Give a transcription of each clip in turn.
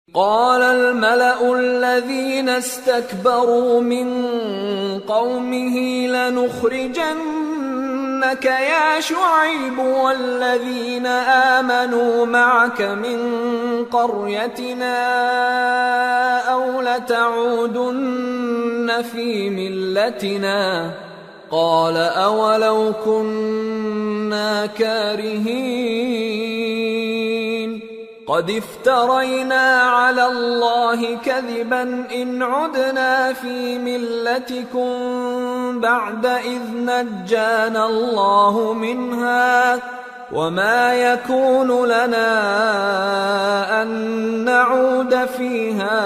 قال الملأ الذين استكبروا من قومه لنخرجنك يا شعيب والذين آمنوا معك من قريتنا أو لتعودن في ملتنا قال أولو كنا كارهين قد افترينا على الله كذبا إن عدنا في ملتكم بعد إذ نجانا الله منها وما يكون لنا أن نعود فيها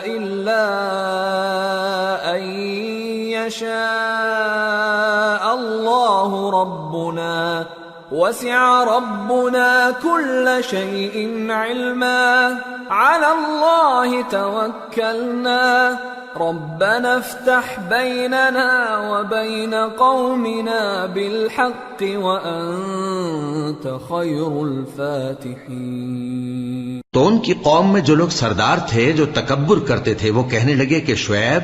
إلا أن يشاء الله ربنا وسع ربنا كل شيء علما على الله توكلنا ربنا افتح بيننا وبين قومنا بالحق وأنت خير الفاتحين۔ تو ان کی قوم میں جو لوگ سردار تھے جو تکبر کرتے تھے وہ کہنے لگے کہ شعیب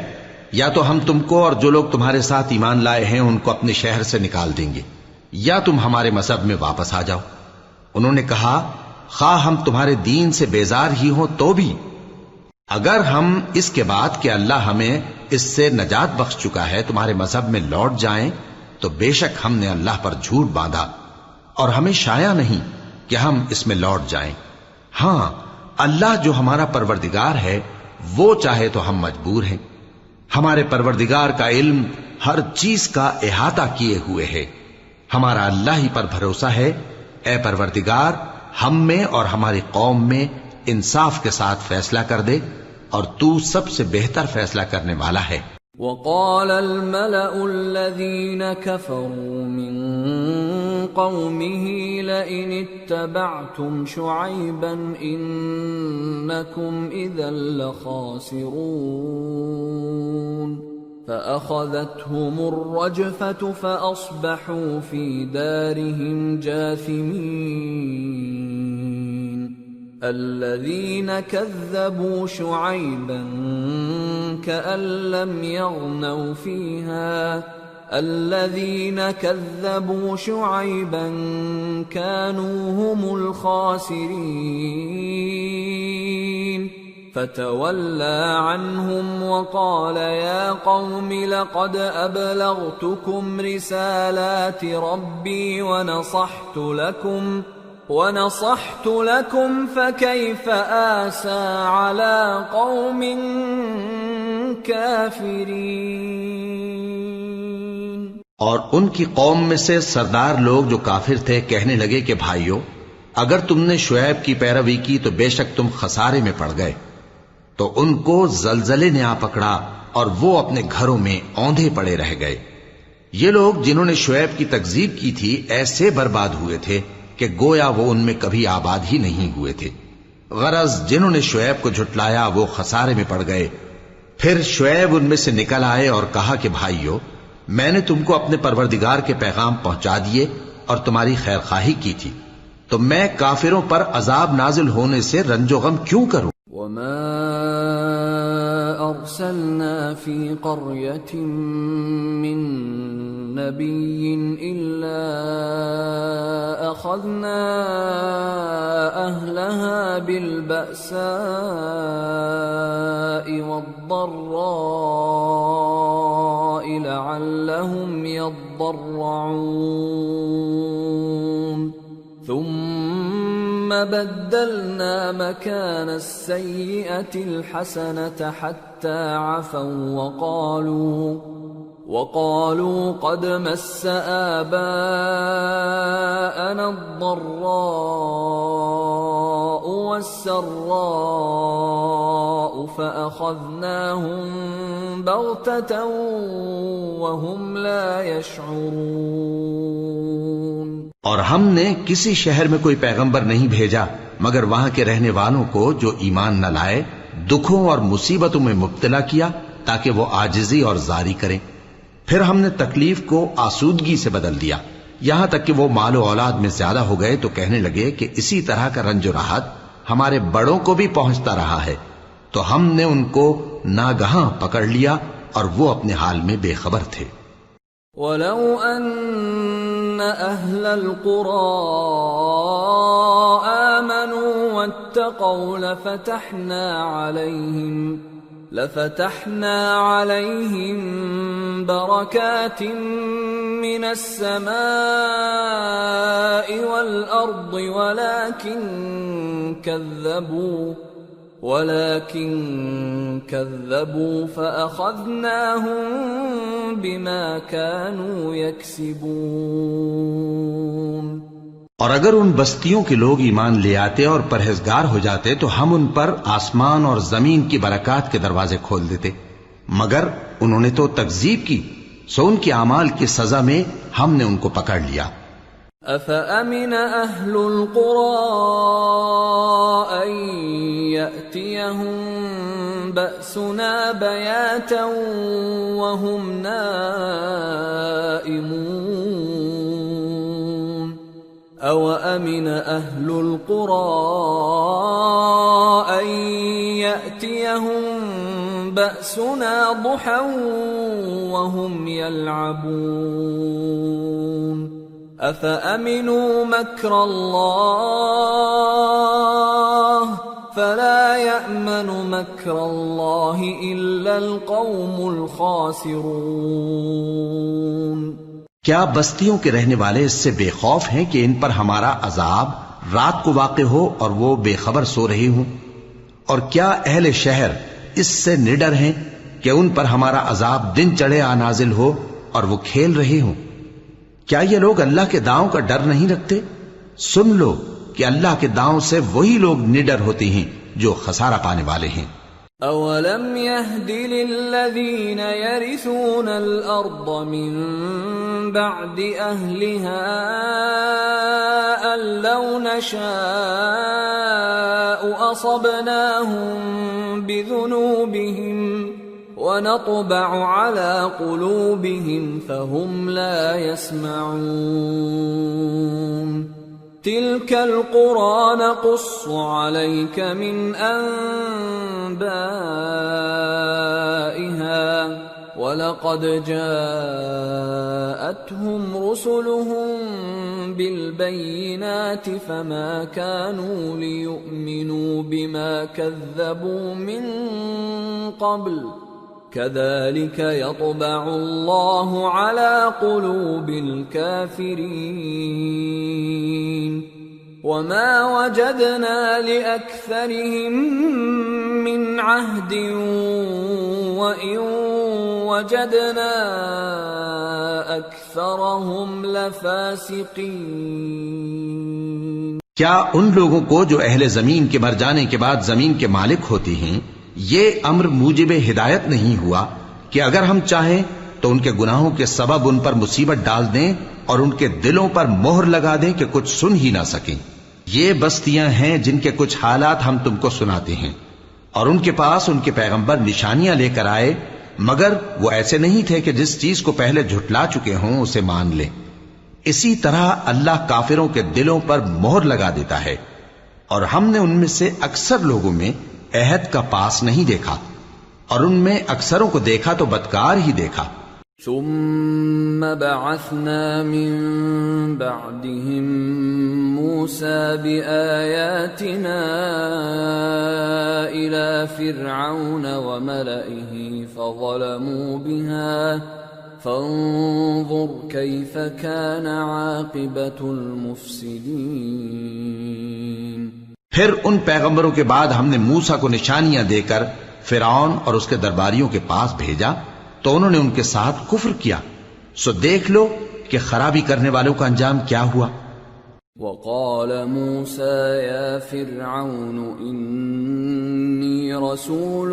یا تو ہم تم کو اور جو لوگ تمہارے ساتھ ایمان لائے ہیں ان کو اپنے شہر سے نکال دیں گے یا تم ہمارے مذہب میں واپس آ جاؤ۔ انہوں نے کہا خواہ ہم تمہارے دین سے بیزار ہی ہوں تو بھی اگر ہم اس کے بعد کہ اللہ ہمیں اس سے نجات بخش چکا ہے تمہارے مذہب میں لوٹ جائیں تو بے شک ہم نے اللہ پر جھوٹ باندھا اور ہمیں شایع نہیں کہ ہم اس میں لوٹ جائیں۔ ہاں اللہ جو ہمارا پروردگار ہے وہ چاہے تو ہم مجبور ہیں۔ ہمارے پروردگار کا علم ہر چیز کا احاطہ کیے ہوئے ہے۔ ہمارا اللہ ہی پر بھروسہ ہے۔ اے پروردگار ہم میں اور ہماری قوم میں انصاف کے ساتھ فیصلہ کر دے اور تو سب سے بہتر فیصلہ کرنے والا ہے۔ وقال الملأ الذين كفروا من قومه لئن اتبعتم شعيبا إنكم إذا لخاسرون فأخذتهم الرجفة فأصبحوا في دارهم جاثمين الذين كذبوا شعيبا كأن لم يغنوا فيها الذين كذبوا شعيبا كانوا هم الخاسرين فتولى عنهم وقال يا قوم لقد أبلغتكم رسالات ربي ونصحت لكم فكيف آسى على قوم كافرين۔ اور ان کی قوم میں سے سردار لوگ جو کافر تھے کہنے لگے کہ بھائیو اگر تم نے شعیب کی پیروی کی تو بے شک تم خسارے میں پڑ گئے۔ تو ان کو زلزلے نے آ پکڑا اور وہ اپنے گھروں میں اوندھے پڑے رہ گئے۔ یہ لوگ جنہوں نے شعیب کی تکذیب کی تھی ایسے برباد ہوئے تھے کہ گویا وہ ان میں کبھی آباد ہی نہیں ہوئے تھے۔ غرض جنہوں نے شعیب کو جھٹلایا وہ خسارے میں پڑ گئے۔ پھر شعیب ان میں سے نکل آئے اور کہا کہ بھائیو میں نے تم کو اپنے پروردگار کے پیغام پہنچا دیے اور تمہاری خیر خواہی کی تھی، تو میں کافروں پر عذاب نازل ہونے سے رنج و غم کیوں کروں؟ وما أرسلنا في قرية من نبي إلا أخذنا أهلها بالبأساء والضراء لعلهم يضرعون ثم بدلنا مكان السيئة الحسنة حتى عفوا وقالوا قد مس آباءنا الضراء والسراء فأخذناهم بغتة وهم لا يشعرون۔ اور ہم نے کسی شہر میں کوئی پیغمبر نہیں بھیجا مگر وہاں کے رہنے والوں کو جو ایمان نہ لائے دکھوں اور مصیبتوں میں مبتلا کیا تاکہ وہ عاجزی اور زاری کریں۔ پھر ہم نے تکلیف کو آسودگی سے بدل دیا یہاں تک کہ وہ مال و اولاد میں زیادہ ہو گئے تو کہنے لگے کہ اسی طرح کا رنج و راحت ہمارے بڑوں کو بھی پہنچتا رہا ہے، تو ہم نے ان کو ناگہاں پکڑ لیا اور وہ اپنے حال میں بے خبر تھے۔ وَلَوْ أَنَّ أَهْلَ الْقُرَىٰ آمَنُوا وَاتَّقَوْا لَفَتَحْنَا عَلَيْهِم بَرَكَاتٍ مِّنَ السَّمَاءِ وَالْأَرْضِ ولكن كذبوا فأخذناهم بما كانوا يكسبون۔ اور اگر ان بستیوں کے لوگ ایمان لے آتے اور پرہیزگار ہو جاتے تو ہم ان پر آسمان اور زمین کی برکات کے دروازے کھول دیتے، مگر انہوں نے تو تکذیب کی، سو ان کے اعمال کی سزا میں ہم نے ان کو پکڑ لیا۔ أَفَأَمِنَ أَهْلُ الْقُرَىٰ أَن يَأْتِيَهُم بَأْسُنَا بَيَاتًا وَهُمْ نَائِمُونَ أَوَأَمِنَ أَهْلُ الْقُرَىٰ أَن يَأْتِيَهُم بَأْسُنَا ضُحًى وَهُمْ يَلْعَبُونَ أَفَأَمِنُوا مَكْرَ اللَّهِ فَلَا يَأْمَنُ مَكْرَ اللَّهِ إِلَّا الْقَوْمُ الْخَاسِرُونَ۔ کیا بستیوں کے رہنے والے اس سے بے خوف ہیں کہ ان پر ہمارا عذاب رات کو واقع ہو اور وہ بے خبر سو رہے ہوں؟ اور کیا اہل شہر اس سے نڈر ہیں کہ ان پر ہمارا عذاب دن چڑھے آ نازل ہو اور وہ کھیل رہے ہوں؟ کیا یہ لوگ اللہ کے داؤں کا ڈر نہیں رکھتے؟ سن لو کہ اللہ کے داؤں سے وہی لوگ نڈر ہوتے ہیں جو خسارہ پانے والے ہیں۔ أَوَلَمْ يَهْدِ لِلَّذِينَ يَرِثُونَ الْأَرْضَ مِن بَعْدِ أَهْلِهَا أَن لَّوْ نَشَاءُ أَصَبْنَاهُم بِذُنُوبِهِمْ وَنَطْبَعُ عَلَىٰ قُلُوبِهِمْ فَهُمْ لَا يَسْمَعُونَ تِلْكَ الْقُرَىٰ نَقُصُّ عَلَيْكَ مِنْ أَنبَائِهَا وَلَقَدْ جَاءَتْهُمْ رُسُلُهُم بِالْبَيِّنَاتِ فَمَا كَانُوا لِيُؤْمِنُوا بِمَا كَذَّبُوا مِن قَبْلُ كَذَلِكَ يَطْبَعُ اللَّهُ عَلَىٰ قُلُوبِ الْكَافِرِينَ وَمَا وَجَدْنَا لِأَكْثَرِهِم مِّنْ عَهْدٍ وَإِن وَجَدْنَا أَكْثَرَهُمْ لَفَاسِقِينَ۔ کیا ان لوگوں کو جو اہل زمین کے مر جانے کے بعد زمین کے مالک ہوتے ہیں یہ امر موجب ہدایت نہیں ہوا کہ اگر ہم چاہیں تو ان کے گناہوں کے سبب ان پر مصیبت ڈال دیں اور ان کے دلوں پر مہر لگا دیں کہ کچھ سن ہی نہ سکیں؟ یہ بستیاں ہیں جن کے کچھ حالات ہم تم کو سناتے ہیں، اور ان کے پاس ان کے پیغمبر نشانیاں لے کر آئے، مگر وہ ایسے نہیں تھے کہ جس چیز کو پہلے جھٹلا چکے ہوں اسے مان لیں۔ اسی طرح اللہ کافروں کے دلوں پر مہر لگا دیتا ہے، اور ہم نے ان میں سے اکثر لوگوں میں عہد کا پاس نہیں دیکھا، اور ان میں اکثروں کو دیکھا تو بدکار ہی دیکھا۔ ثم بعثنا من بعدهم موسى بآياتنا إلى فرعون وملئه فظلموا بها فانظر كيف كان عاقبة المفسدين۔ پھر ان پیغمبروں کے بعد ہم نے موسیٰ کو نشانیاں دے کر فرعون اور اس کے درباریوں کے پاس بھیجا تو انہوں نے ان کے ساتھ کفر کیا، سو دیکھ لو کہ خرابی کرنے والوں کا انجام کیا ہوا۔ وقال موسى يا فرعون إني رسول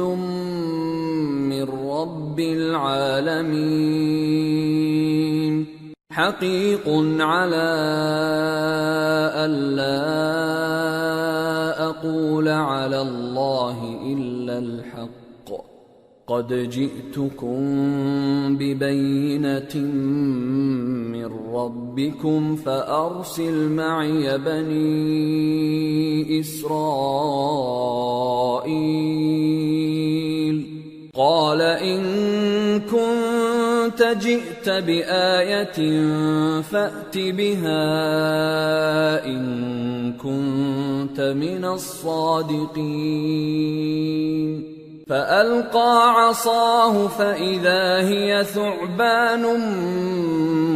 من رب العالمين حقيق على ألا أقول على الله إلا الحق قد جئتكم ببينة من ربكم فأرسل معي بني إسرائيل قال إن كنت جئت بآية فأت بها إن كنت من الصادقين فألقى عصاه فإذا هي ثعبان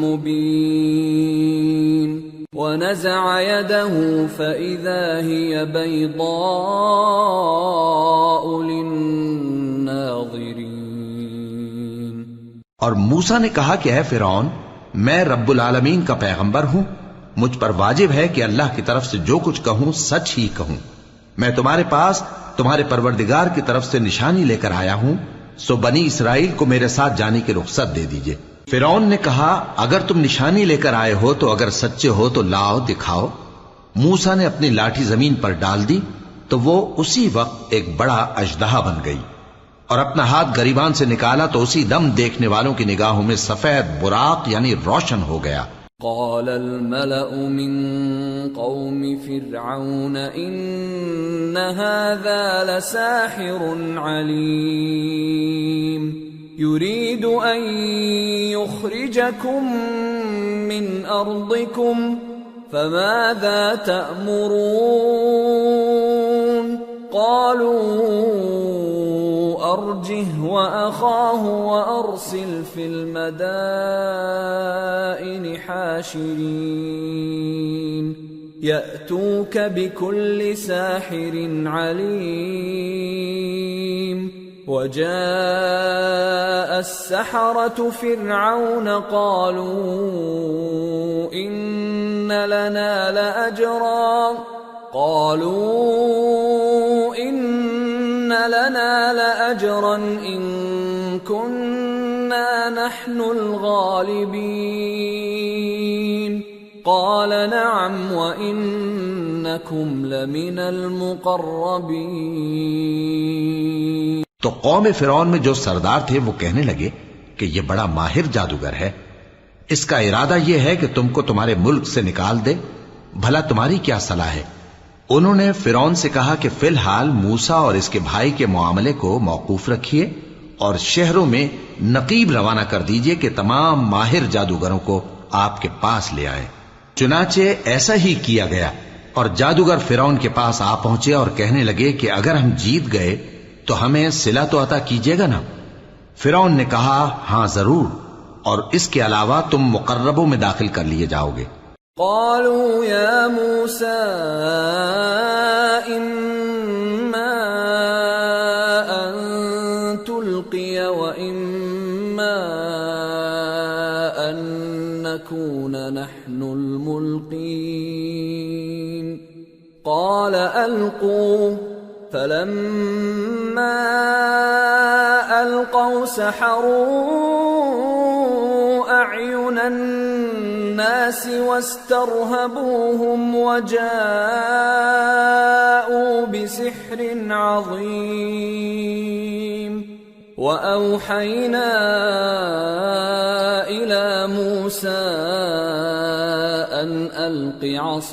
مبين ونزع يده فإذا هي بيضاء للناظرين. اور موسیٰ نے کہا کہ اے فرعون، میں رب العالمین کا پیغمبر ہوں، مجھ پر واجب ہے کہ اللہ کی طرف سے جو کچھ کہوں سچ ہی کہوں. میں تمہارے پاس تمہارے پروردگار کی طرف سے نشانی لے کر آیا ہوں، سو بنی اسرائیل کو میرے ساتھ جانے کی رخصت دے دیجئے. فرعون نے کہا اگر تم نشانی لے کر آئے ہو تو اگر سچے ہو تو لاؤ دکھاؤ. موسیٰ نے اپنی لاٹھی زمین پر ڈال دی تو وہ اسی وقت ایک بڑا اژدہا بن گئی، اور اپنا ہاتھ گریبان سے نکالا تو اسی دم دیکھنے والوں کی نگاہوں میں سفید براق یعنی روشن ہو گیا. قال الملأ من قوم فرعون إن هذا لساحر عليم يريد أن يخرجكم من أرضكم فماذا تأمرون قالوا أرجه وأخاه وأرسل في المدائن حاشرين يأتوك بكل ساحر عليم. وجاء السحرة فرعون قالوا إن لنا لأجرا إن كنا نحن الغالبين قال نعم وإنكم لمن المقربين. تو قوم فرعون میں جو سردار تھے وہ کہنے لگے کہ یہ بڑا ماہر جادوگر ہے، اس کا ارادہ یہ ہے کہ تم کو تمہارے ملک سے نکال دے، بھلا تمہاری کیا صلاح ہے؟ انہوں نے فرعون سے کہا کہ فی الحال موسیٰ اور اس کے بھائی کے معاملے کو موقوف رکھیے اور شہروں میں نقیب روانہ کر دیجئے کہ تمام ماہر جادوگروں کو آپ کے پاس لے آئیں. چنانچہ ایسا ہی کیا گیا، اور جادوگر فرعون کے پاس آ پہنچے اور کہنے لگے کہ اگر ہم جیت گئے تو ہمیں صلہ تو عطا کیجیے گا نا؟ فرعون نے کہا ہاں ضرور، اور اس کے علاوہ تم مقربوں میں داخل کر لیے جاؤ گے. قالوا يا موسى إما أن تلقي وإما أن نكون نحن الملقين قال ألقوا فلما ألقوا سحروا أعين الناس واسترهبوهم وجاءوا بسحر عظيم. وأوحينا إلى موسى أن ألق عصاك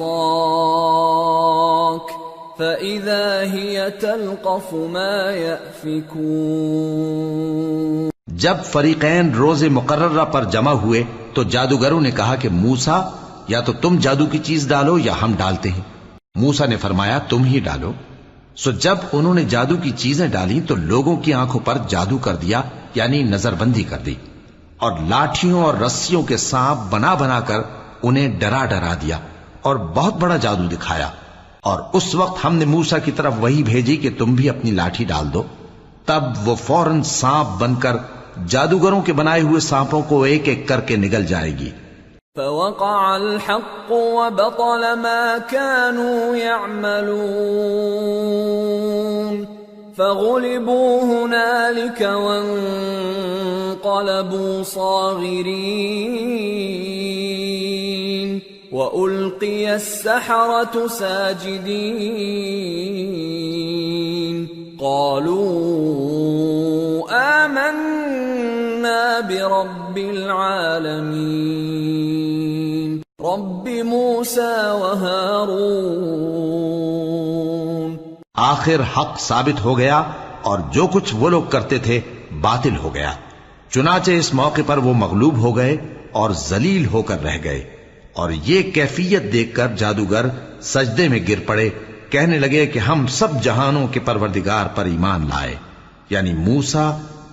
فإذا هي تلقف ما يأفكون. جب فریقین روز مقررہ پر جمع ہوئے تو جادوگروں نے کہا کہ موسیٰ یا تو تم جادو کی چیز ڈالو یا ہم ڈالتے ہیں. موسیٰ نے فرمایا تم ہی ڈالو. سو جب انہوں نے جادو کی چیزیں ڈالی تو لوگوں کی آنکھوں پر جادو کر دیا یعنی نظر بندی کر دی، اور لاٹھیوں اور رسیوں کے سانپ بنا بنا کر انہیں ڈرا ڈرا دیا اور بہت بڑا جادو دکھایا. اور اس وقت ہم نے موسیٰ کی طرف وہی بھیجی کہ تم بھی اپنی لاٹھی ڈال دو. تب وہ فوراً سانپ بن کر جادوگروں کے بنائے ہوئے سانپوں کو ایک ایک کر کے نگل جائے گی. فوقع الحق وبطل ما كانوا يعملون فغلبوا هنالك وانقلبوا صاغرين وألقي السحرة ساجدين قالوا رب العالمين رب موسى وهارون. آخر حق ثابت ہو گیا اور جو کچھ وہ لوگ کرتے تھے باطل ہو گیا. چنانچہ اس موقع پر وہ مغلوب ہو گئے اور ذلیل ہو کر رہ گئے، اور یہ کیفیت دیکھ کر جادوگر سجدے میں گر پڑے، کہنے لگے کہ ہم سب جہانوں کے پروردگار پر ایمان لائے، یعنی موسیٰ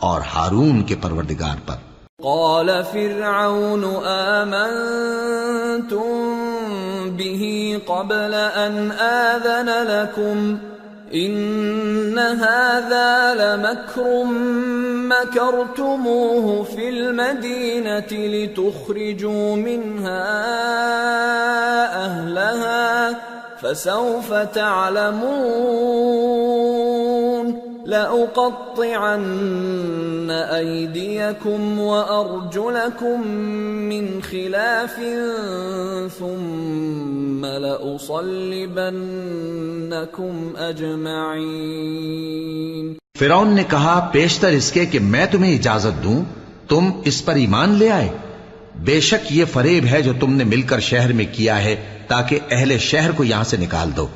اور ہارون کے پروردگار پر. قال فرعون آمنتم به قبل ان آذن لكم ان هذا لمكر مكرتموه في المدينة لتخرجوا منها أهلها فسوف تعلمون. لأقطعن أيديكم وأرجلكم من خلاف ثم لأصلبنكم أجمعين. فرعون نے کہا پیشتر اس کے کہ میں تمہیں اجازت دوں تم اس پر ایمان لے آئے. بے شک یہ فریب ہے جو تم نے مل کر شہر میں کیا ہے تاکہ اہل شہر کو یہاں سے نکال دو،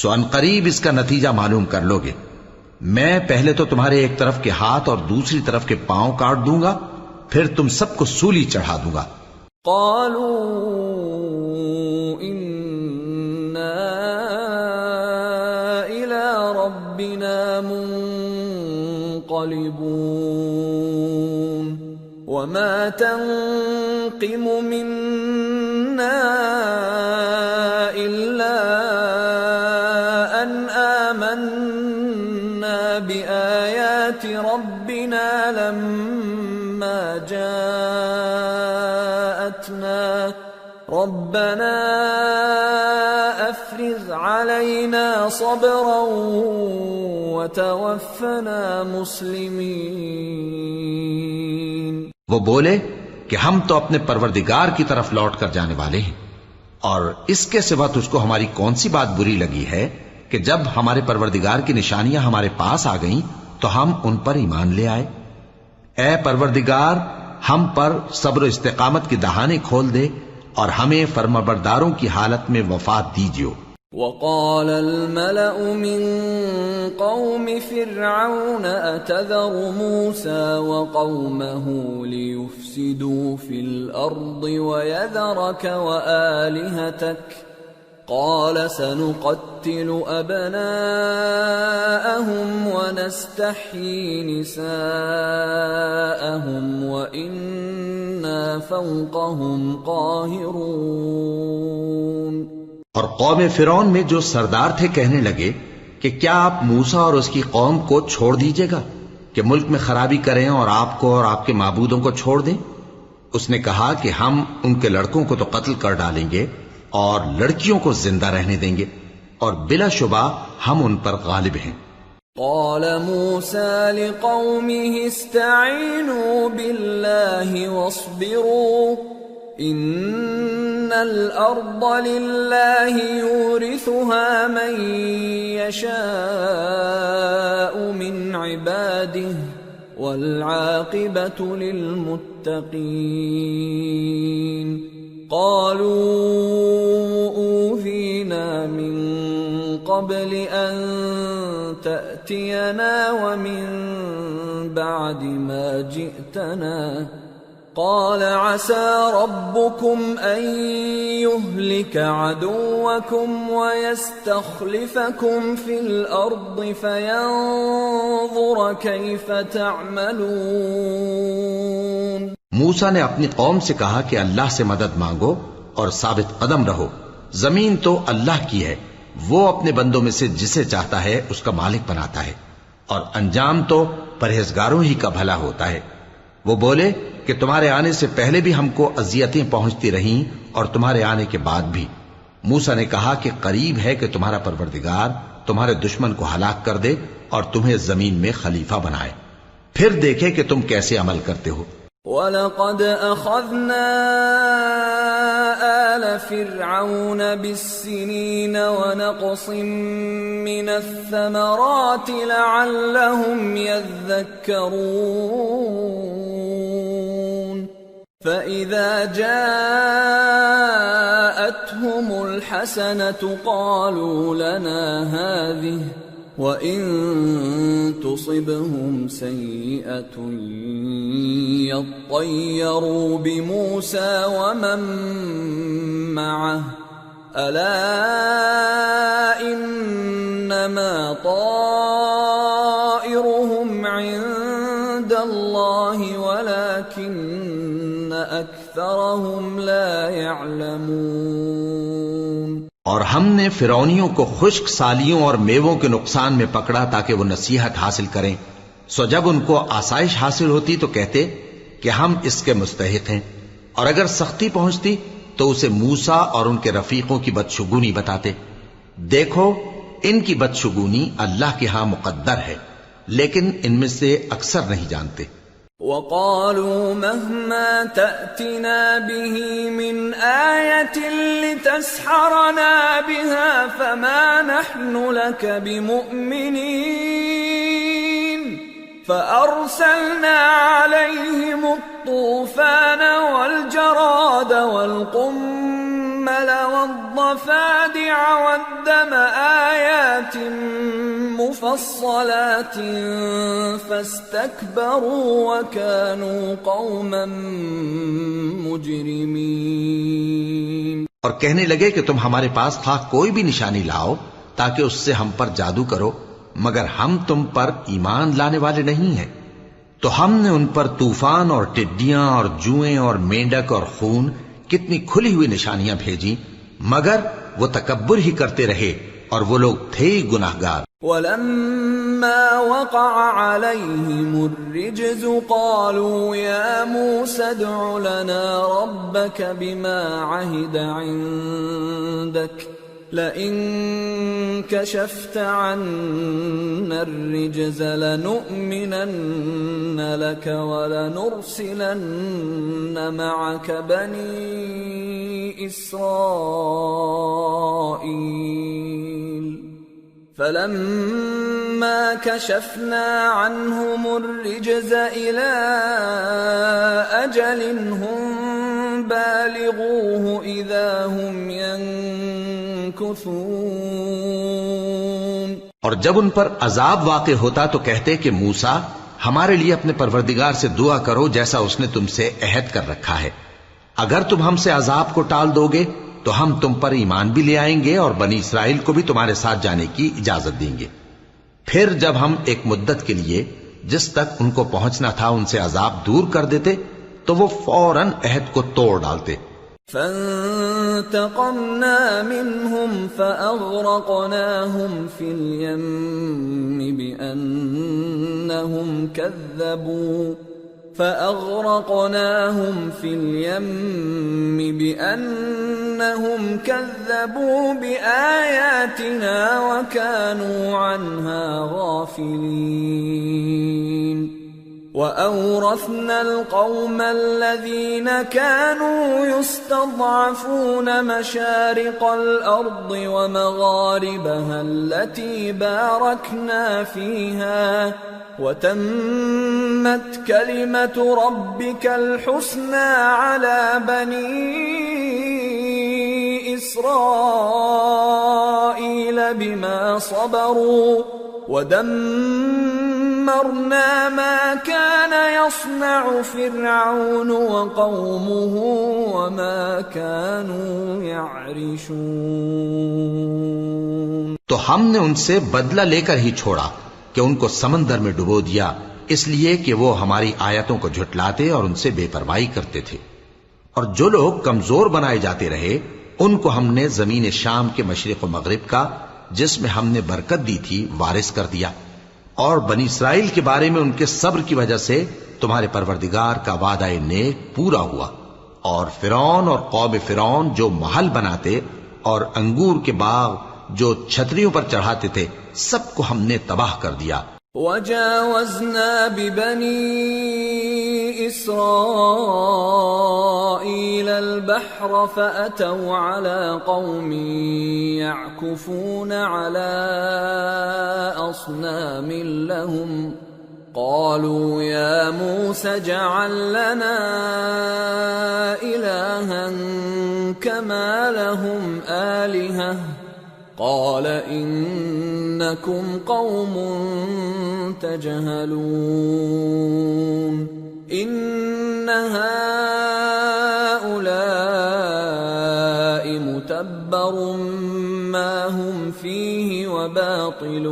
سو ان قریب اس کا نتیجہ معلوم کر لو گے. میں پہلے تو تمہارے ایک طرف کے ہاتھ اور دوسری طرف کے پاؤں کاٹ دوں گا، پھر تم سب کو سولی چڑھا دوں گا. قالوا انا الى ربنا منقلبون وما تنقم منا الا ان آمنا بآيات ربنا لما جاءتنا ربنا افرغ علينا صبرا وتوفنا مسلمين. وہ بولے کہ ہم تو اپنے پروردگار کی طرف لوٹ کر جانے والے ہیں، اور اس کے سوا تجھ کو ہماری کون سی بات بری لگی ہے کہ جب ہمارے پروردگار کی نشانیاں ہمارے پاس آ گئیں تو ہم ان پر ایمان لے آئے. اے پروردگار ہم پر صبر و استقامت کی دہانے کھول دے اور ہمیں فرمانبرداروں کی حالت میں وفات دیجیو. وقال الملأ من قوم فرعون أتذر موسى وقومه ليفسدوا في الأرض ويذرك وآلهتك قال سنقتل أبناءهم ونستحيي نساءهم وإنا فوقهم قاهرون. اور قوم فرعون میں جو سردار تھے کہنے لگے کہ کیا آپ موسیٰ اور اس کی قوم کو چھوڑ دیجیے گا کہ ملک میں خرابی کریں اور آپ کو اور آپ کے معبودوں کو چھوڑ دیں؟ اس نے کہا کہ ہم ان کے لڑکوں کو تو قتل کر ڈالیں گے اور لڑکیوں کو زندہ رہنے دیں گے، اور بلا شبہ ہم ان پر غالب ہیں. قال موسى لقومه استعينوا بالله واصبروا ان الارض لله يورثها من يشاء من عباده والعاقبة للمتقين. قالوا أوذينا من قبل أن تأتينا ومن بعد ما جئتنا قال عسى ربكم أن يهلك عدوكم ويستخلفكم في الأرض فينظر كيف تعملون. موسیٰ نے اپنی قوم سے کہا کہ اللہ سے مدد مانگو اور ثابت قدم رہو. زمین تو اللہ کی ہے، وہ اپنے بندوں میں سے جسے چاہتا ہے اس کا مالک بناتا ہے، اور انجام تو پرہیزگاروں ہی کا بھلا ہوتا ہے. وہ بولے کہ تمہارے آنے سے پہلے بھی ہم کو اذیتیں پہنچتی رہیں اور تمہارے آنے کے بعد بھی. موسیٰ نے کہا کہ قریب ہے کہ تمہارا پروردگار تمہارے دشمن کو ہلاک کر دے اور تمہیں زمین میں خلیفہ بنائے، پھر دیکھے کہ تم کیسے عمل کرتے ہو. وَلَقَدْ أَخَذْنَا آلَ فِرْعَوْنَ بِالسِّنِينَ وَنَقْصٍ مِّنَ الثَّمَرَاتِ لَعَلَّهُمْ يَذَّكَّرُونَ. فَإِذَا جَاءَتْهُمُ الْحَسَنَةُ قَالُوا لَنَا هَذِهِ وَإِن تُصِبْهُمْ سَيِّئَةٌ يَطَّيَّرُوا بِمُوسَى وَمَن مَّعَهُ أَلَا إِنَّمَا طَائِرُهُمْ عِندَ اللَّهِ وَلَكِنَّ أَكْثَرَهُمْ لَا يَعْلَمُونَ۔ اور ہم نے فرعونیوں کو خشک سالیوں اور میووں کے نقصان میں پکڑا تاکہ وہ نصیحت حاصل کریں، سو جب ان کو آسائش حاصل ہوتی تو کہتے کہ ہم اس کے مستحق ہیں، اور اگر سختی پہنچتی تو اسے موسیٰ اور ان کے رفیقوں کی بدشگونی بتاتے۔ دیکھو ان کی بدشگونی اللہ کے ہاں مقدر ہے، لیکن ان میں سے اکثر نہیں جانتے۔ وَقَالُوا مَهْمَا تَأْتِنَا بِهِ مِنْ آيَةٍ لِتَسْحَرَنَا بِهَا فَمَا نَحْنُ لَكَ بِمُؤْمِنِينَ فَأَرْسَلْنَا عَلَيْهِمُ الطُّوفَانَ وَالْجَرَادَ وَالْقُمَّلَ وَالضَّفَادِعَ وَالدَّمَ آيَاتٍ مُفَصَّلَاتٍ فَاسْتَكْبَرُوا وَكَانُوا قَوْمًا مُجْرِمِينَ۔ اور کہنے لگے کہ تم ہمارے پاس خواہ کوئی بھی نشانی لاؤ تاکہ اس سے ہم پر جادو کرو، مگر ہم تم پر ایمان لانے والے نہیں ہیں۔ تو ہم نے ان پر طوفان اور ٹڈیاں اور جوئیں اور مینڈک اور خون کتنی کھلی ہوئی نشانیاں بھیجی، مگر وہ تکبر ہی کرتے رہے اور وہ لوگ تھے ہی گناہگار۔ وَلَمَّا وَقَعَ عَلَيْهِمُ الرِّجْزُ قَالُوا يَا مُوسَى ادْعُ لَنَا رَبَّكَ بِمَا عَهِدَ عِندَكَ لَئِن كَشَفْتَ عَنَّا الرِّجْزَ لَنُؤْمِنَنَّ لَكَ وَلَنُرْسِلَنَّ مَعَكَ بَنِي إِسْرَائِيلَ فَلَمَّا كَشَفْنَا عَنْهُمُ الرِّجْزَ إِلَى أَجَلٍ هُمْ بَالِغُوهُ إِذَا هُمْ يَنكُثُونَ۔ اور جب ان پر عذاب واقع ہوتا تو کہتے کہ موسیٰ ہمارے لیے اپنے پروردگار سے دعا کرو جیسا اس نے تم سے عہد کر رکھا ہے، اگر تم ہم سے عذاب کو ٹال دو گے تو ہم تم پر ایمان بھی لے آئیں گے اور بنی اسرائیل کو بھی تمہارے ساتھ جانے کی اجازت دیں گے۔ پھر جب ہم ایک مدت کے لیے جس تک ان کو پہنچنا تھا ان سے عذاب دور کر دیتے تو وہ فوراً عہد کو توڑ ڈالتے۔ فَانْتَقَمْنَا مِنْهُمْ فَأَغْرَقْنَاهُمْ فِي الْيَمِّ بِأَنَّهُمْ كَذَّبُوا بِآيَاتِنَا وَكَانُوا عَنْهَا غَافِلِينَ۔ وَأَوْرَثْنَا الْقَوْمَ الَّذِينَ كَانُوا يُسْتَضْعَفُونَ مَشَارِقَ الْأَرْضِ وَمَغَارِبَهَا الَّتِي بَارَكْنَا فِيهَا وَتَمَّتْ كَلِمَةُ رَبِّكَ الْحُسْنَى عَلَى بَنِي إِسْرَائِيلَ بِمَا صَبَرُوا وَدَمَّرْنَا مَا كَانَ يَصْنَعُ فِرْعَوْنُ وَقَوْمُهُ وَمَا كَانُوا يَعْرِشُونَ۔ تو ہم نے ان سے بدلہ لے کر ہی چھوڑا کہ ان کو سمندر میں ڈبو دیا، اس لیے کہ وہ ہماری آیتوں کو جھٹلاتے اور ان سے بے پرواہی کرتے تھے۔ اور جو لوگ کمزور بنائے جاتے رہے ان کو ہم نے زمین شام کے مشرق و مغرب کا جس میں ہم نے برکت دی تھی وارث کر دیا، اور بنی اسرائیل کے بارے میں ان کے صبر کی وجہ سے تمہارے پروردگار کا وعدہ نیک پورا ہوا۔ اور فرعون اور قوم فرعون جو محل بناتے اور انگور کے باغ جو چھتریوں پر چڑھاتے تھے سب کو ہم نے تباہ کر دیا۔ وَجَاوَزْنَا بِبَنِي إِسْرَائِيلَ الْبَحْرَ فَأَتَوْا عَلَى قَوْمٍ يَعْكُفُونَ عَلَى أَصْنَامٍ لَهُمْ قالوا يا موسى اجعل لنا إلها كما لهم آلهة قال إنكم قوم تجهلون إن هؤلاء متبر ما هم فيه وباطل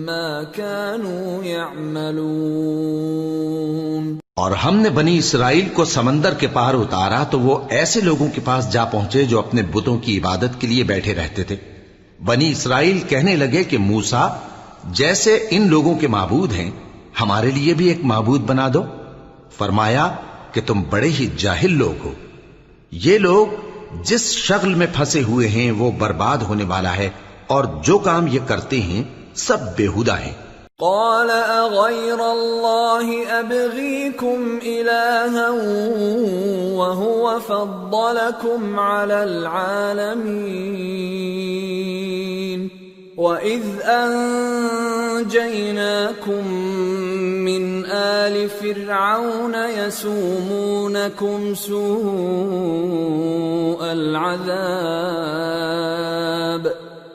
ما كانوا يعملون۔ اور ہم نے بنی اسرائیل کو سمندر کے پار اتارا تو وہ ایسے لوگوں کے پاس جا پہنچے جو اپنے بتوں کی عبادت کے لیے بیٹھے رہتے تھے۔ بنی اسرائیل کہنے لگے کہ موسیٰ، جیسے ان لوگوں کے معبود ہیں ہمارے لیے بھی ایک معبود بنا دو۔ فرمایا کہ تم بڑے ہی جاہل لوگ ہو، یہ لوگ جس شغل میں پھنسے ہوئے ہیں وہ برباد ہونے والا ہے، اور جو کام یہ کرتے ہیں سب بیہودہ ہیں۔ قال اغير الله ابغيكم الها وهو فضلكم على العالمين واذ انجيناكم من آل فرعون يسومونكم سوء العذاب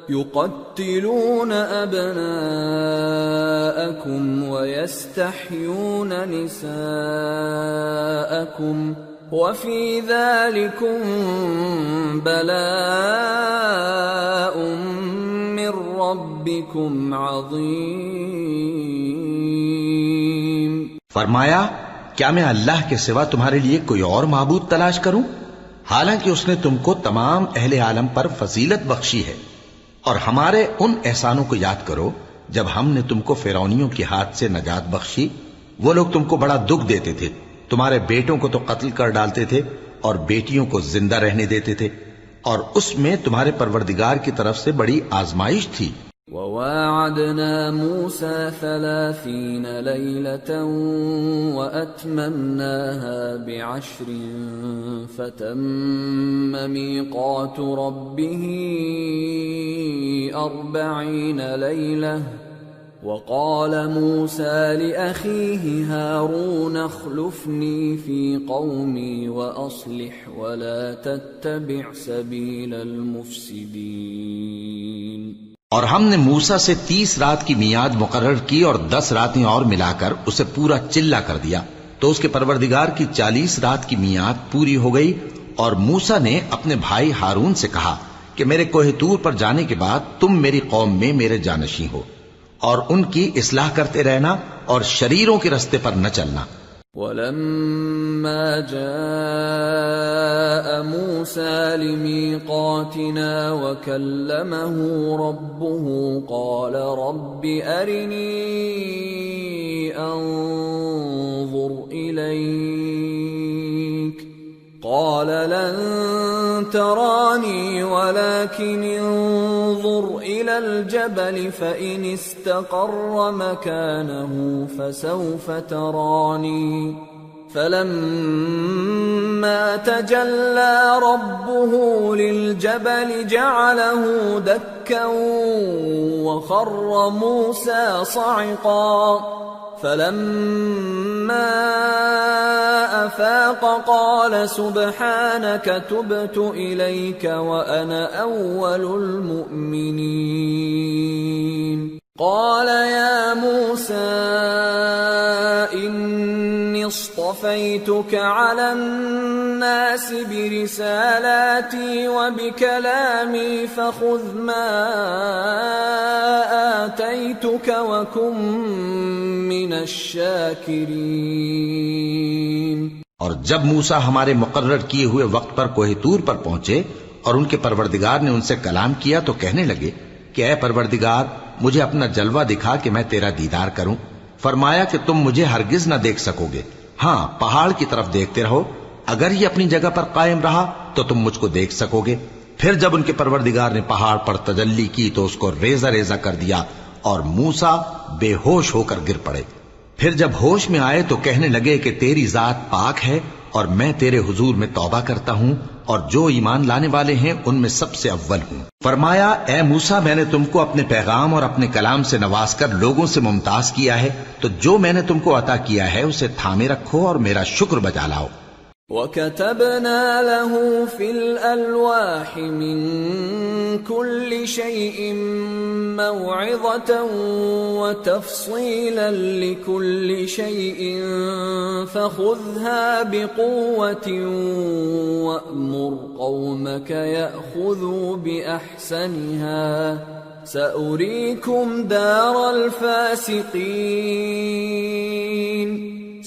يقتلون أبناءكم ويستحيون نساءكم وفي ذلكم بلاء من ربكم عظيم۔ فرمایا کیا میں اللہ کے سوا تمہارے لیے کوئی اور معبود تلاش کروں، حالانکہ اس نے تم کو تمام اہل عالم پر فضیلت بخشی ہے۔ اور ہمارے ان احسانوں کو یاد کرو جب ہم نے تم کو فرعونیوں کے ہاتھ سے نجات بخشی۔ وہ لوگ تم کو بڑا دکھ دیتے تھے، تمہارے بیٹوں کو تو قتل کر ڈالتے تھے اور بیٹیوں کو زندہ رہنے دیتے تھے، اور اس میں تمہارے پروردگار کی طرف سے بڑی آزمائش تھی۔ وواعدنا موسى 30 ليلة وأتممناها ب10 فتم ميقات ربه 40 ليلة وقال موسى لأخيه هارون اخلفني في قومي وأصلح ولا تتبع سبيل المفسدين۔ اور ہم نے موسیٰ سے 30 رات کی میعاد مقرر کی اور 10 راتیں اور ملا کر اسے پورا چلا کر دیا، تو اس کے پروردگار کی 40 رات کی میعاد پوری ہو گئی۔ اور موسیٰ نے اپنے بھائی ہارون سے کہا کہ میرے کوہ طور پر جانے کے بعد تم میری قوم میں میرے جانشین ہو، اور ان کی اصلاح کرتے رہنا اور شریروں کے رستے پر نہ چلنا۔ وَلَمَّا جَاءَ مُوسَى لِمِيقَاتِنَا وَكَلَّمَهُ رَبُّهُ قَالَ رَبِّ أَرِنِي أَنظُرْ إِلَيْكَ قَالَ لَن تَرَانِي وَلَكِنِ انظُرْ إِلَى الْجَبَلِ فَإِنِ اسْتَقَرَّ مَكَانَهُ فَسَوْفَ تَرَانِي فَلَمَّا تَجَلَّى رَبُّهُ لِلْجَبَلِ جَعَلَهُ دَكًّا وَخَرَّ مُوسَى صَعِقًا فَلَمَّا أَفَاقَ قَالَ سُبْحَانَكَ تُبْتُ إِلَيْكَ وَأَنَا أَوَّلُ الْمُؤْمِنِينَ۔ قَالَ يَا مُوسَى إِنِّي اصْطَفَيْتُكَ عَلَى النَّاسِ بِرِسَالَاتِي وَبِكَلَامِي فَخُذْ مَا آتَيْتُكَ وَكُن مِّنَ الشَّاكِرِينَ۔ اور جب موسیٰ ہمارے مقرر کیے ہوئے وقت پر کوہ طور پر پہنچے اور ان کے پروردگار نے ان سے کلام کیا تو کہنے لگے کہ اے پروردگار مجھے اپنا جلوہ دکھا کہ میں تیرا دیدار کروں۔ فرمایا کہ تم مجھے ہرگز نہ دیکھ سکو گے، ہاں پہاڑ کی طرف دیکھتے رہو، اگر یہ اپنی جگہ پر قائم رہا تو تم مجھ کو دیکھ سکو گے۔ پھر جب ان کے پروردگار نے پہاڑ پر تجلی کی تو اس کو ریزہ ریزہ کر دیا اور موسیٰ بے ہوش ہو کر گر پڑے۔ پھر جب ہوش میں آئے تو کہنے لگے کہ تیری ذات پاک ہے اور میں تیرے حضور میں توبہ کرتا ہوں اور جو ایمان لانے والے ہیں ان میں سب سے اول ہوں۔ فرمایا اے موسیٰ، میں نے تم کو اپنے پیغام اور اپنے کلام سے نواز کر لوگوں سے ممتاز کیا ہے، تو جو میں نے تم کو عطا کیا ہے اسے تھامے رکھو اور میرا شکر بجا لاؤ۔ وَكَتَبْنَا لَهُ فِي الْأَلْوَاحِ مِنْ كُلِّ شَيْءٍ مَوْعِظَةً وَتَفْصِيلًا لِكُلِّ شَيْءٍ فَخُذْهَا بِقُوَّةٍ وَأْمُرْ قَوْمَكَ يَأْخُذُوا بِأَحْسَنِهَا سَأُرِيكُمْ دَارَ الْفَاسِقِينَ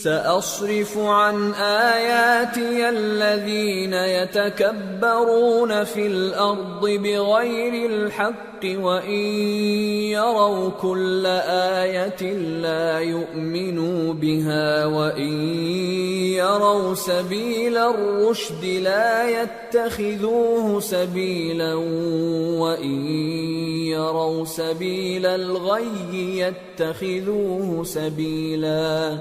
سأصرف عن آياتي الذين يتكبرون في الأرض بغير الحق وإن يروا كل آية لا يؤمنوا بها وإن يروا سبيل الرشد لا يتخذوه سبيلا وإن يروا سبيل الغي يتخذوه سبيلا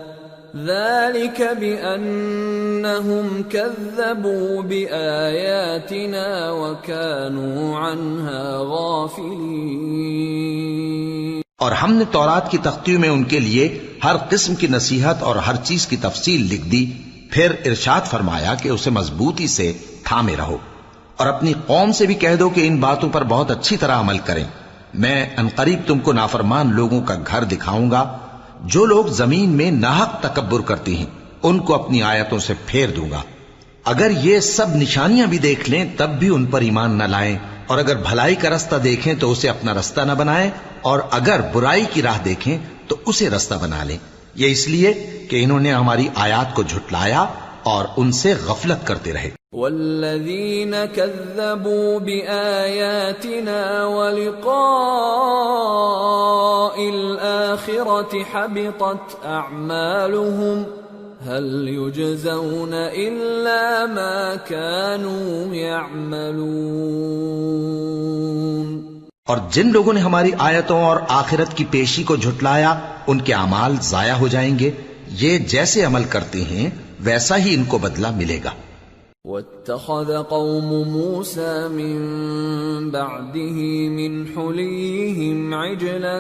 ذلك بأنهم كذبوا بآياتنا وكانوا عنها غافلين۔ اور ہم نے تورات کی تختیوں میں ان کے لیے ہر قسم کی نصیحت اور ہر چیز کی تفصیل لکھ دی، پھر ارشاد فرمایا کہ اسے مضبوطی سے تھامے رہو اور اپنی قوم سے بھی کہہ دو کہ ان باتوں پر بہت اچھی طرح عمل کریں۔ میں عنقریب تم کو نافرمان لوگوں کا گھر دکھاؤں گا۔ جو لوگ زمین میں ناحق تکبر کرتی ہیں ان کو اپنی آیتوں سے پھیر دوں گا۔ اگر یہ سب نشانیاں بھی دیکھ لیں تب بھی ان پر ایمان نہ لائیں، اور اگر بھلائی کا رستہ دیکھیں تو اسے اپنا رستہ نہ بنائیں، اور اگر برائی کی راہ دیکھیں تو اسے رستہ بنا لیں۔ یہ اس لیے کہ انہوں نے ہماری آیات کو جھٹلایا اور ان سے غفلت کرتے رہے۔ والذین کذبوا بآیاتنا ولقاء الآخرة حبطت اعمالهم هل يجزون الا ما كانوا يعملون۔ اور جن لوگوں نے ہماری آیتوں اور آخرت کی پیشی کو جھٹلایا ان کے اعمال ضائع ہو جائیں گے، یہ جیسے عمل کرتے ہیں ویسا ہی ان کو بدلہ ملے گا۔ وَاتَّخَذَ قَوْمُ مُوسَى مِن بَعْدِهِ مِنْ حُلِيِّهِمْ عِجْلًا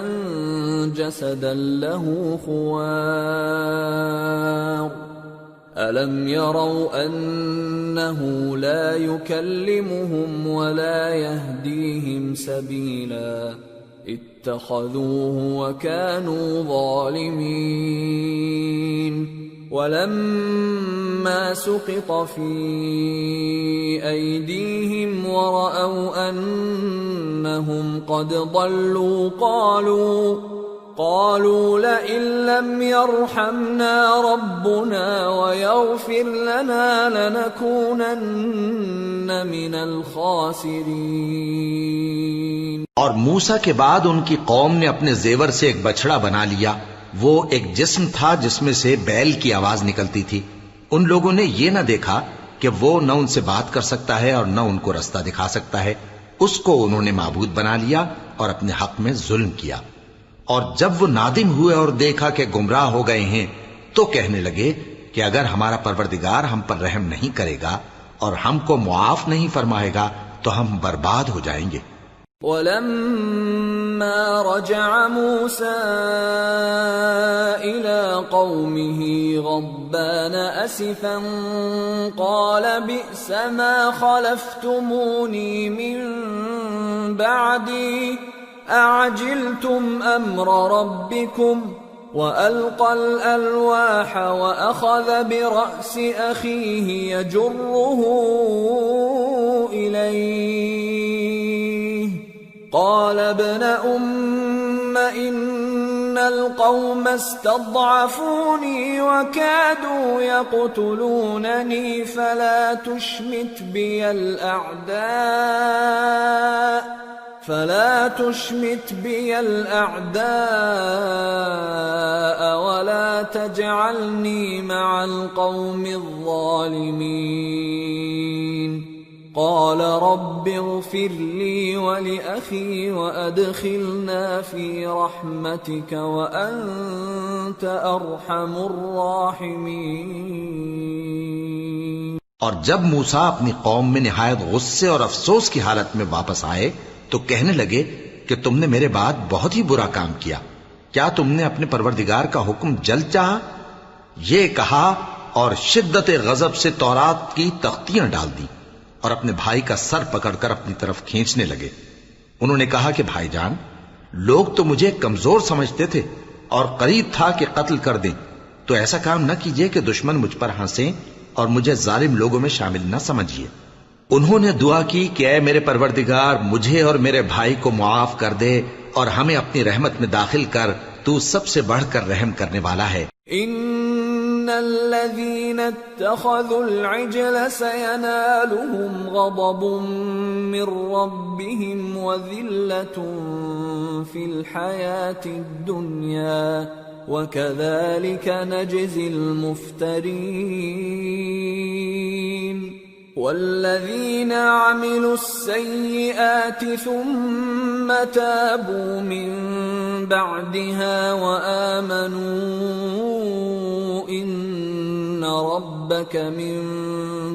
جَسَدًا لَهُ خُوَارٌ أَلَمْ يَرَوْا أَنَّهُ لَا يُكَلِّمُهُمْ وَلَا يَهْدِيهِمْ سَبِيلًا اتَّخَذُوهُ وَكَانُوا ظَالِمِينَ۔ وَلَمَّا سُقِطَ فِي أَيْدِيهِمْ وَرَأَوْا أَنَّهُمْ قَدْ ضَلُّوا قَالُوا لَئِن لَّمْ يَرْحَمْنَا رَبُّنَا وَيَغْفِرْ لَنَا لَنَكُونَنَّ مِنَ الْخَاسِرِينَ۔ اور موسیٰ کے بعد ان کی قوم نے اپنے زیور سے ایک بچڑا بنا لیا، وہ ایک جسم تھا جس میں سے بیل کی آواز نکلتی تھی۔ ان لوگوں نے یہ نہ دیکھا کہ وہ نہ ان سے بات کر سکتا ہے اور نہ ان کو رستہ دکھا سکتا ہے، اس کو انہوں نے معبود بنا لیا اور اپنے حق میں ظلم کیا۔ اور جب وہ نادم ہوئے اور دیکھا کہ گمراہ ہو گئے ہیں تو کہنے لگے کہ اگر ہمارا پروردگار ہم پر رحم نہیں کرے گا اور ہم کو معاف نہیں فرمائے گا تو ہم برباد ہو جائیں گے۔ وَلَمَّا رَجَعَ مُوسَىٰ إِلَىٰ قَوْمِهِ غَضْبَانَ أَسِفًا قَالَ بِئْسَ مَا خَلَفْتُمُونِي مِن بَعْدِي أَعَجِلْتُمْ أَمْرَ رَبِّكُمْ وَأَلْقَى الْأَلْوَاحَ وَأَخَذَ بِرَأْسِ أَخِيهِ يَجُرُّهُ إِلَيْهِ قال ابن أم إن القوم استضعفوني وكادوا يقتلونني فلا تشمت بي الأعداء ولا تجعلني مع القوم الظالمين۔ قال رب اغفر لي ولأخي وأدخلنا في رحمتك وأنت أرحم الراحمين۔ اور جب موسیٰ اپنی قوم میں نہایت غصے اور افسوس کی حالت میں واپس آئے تو کہنے لگے کہ تم نے میرے بعد بہت ہی برا کام کیا، کیا تم نے اپنے پروردگار کا حکم جلد چاہا؟ یہ کہا اور شدت غضب سے تورات کی تختیاں ڈال دی اور اپنے بھائی کا سر پکڑ کر اپنی طرف کھینچنے لگے۔ انہوں نے کہا کہ بھائی جان، لوگ تو مجھے کمزور سمجھتے تھے اور قریب تھا کہ قتل کر دیں، تو ایسا کام نہ کیجیے کہ دشمن مجھ پر ہنسیں اور مجھے ظالم لوگوں میں شامل نہ سمجھیے۔ انہوں نے دعا کی کہ اے میرے پروردگار، مجھے اور میرے بھائی کو معاف کر دے اور ہمیں اپنی رحمت میں داخل کر، تو سب سے بڑھ کر رحم کرنے والا ہے۔ ان الذين اتخذوا العجل سينالهم غضب من ربهم وذلة في الحياة الدنيا وكذلك نجزي المفترين والذين عملوا السيئات ثم تابوا من بعدها وآمنوا إن ربك من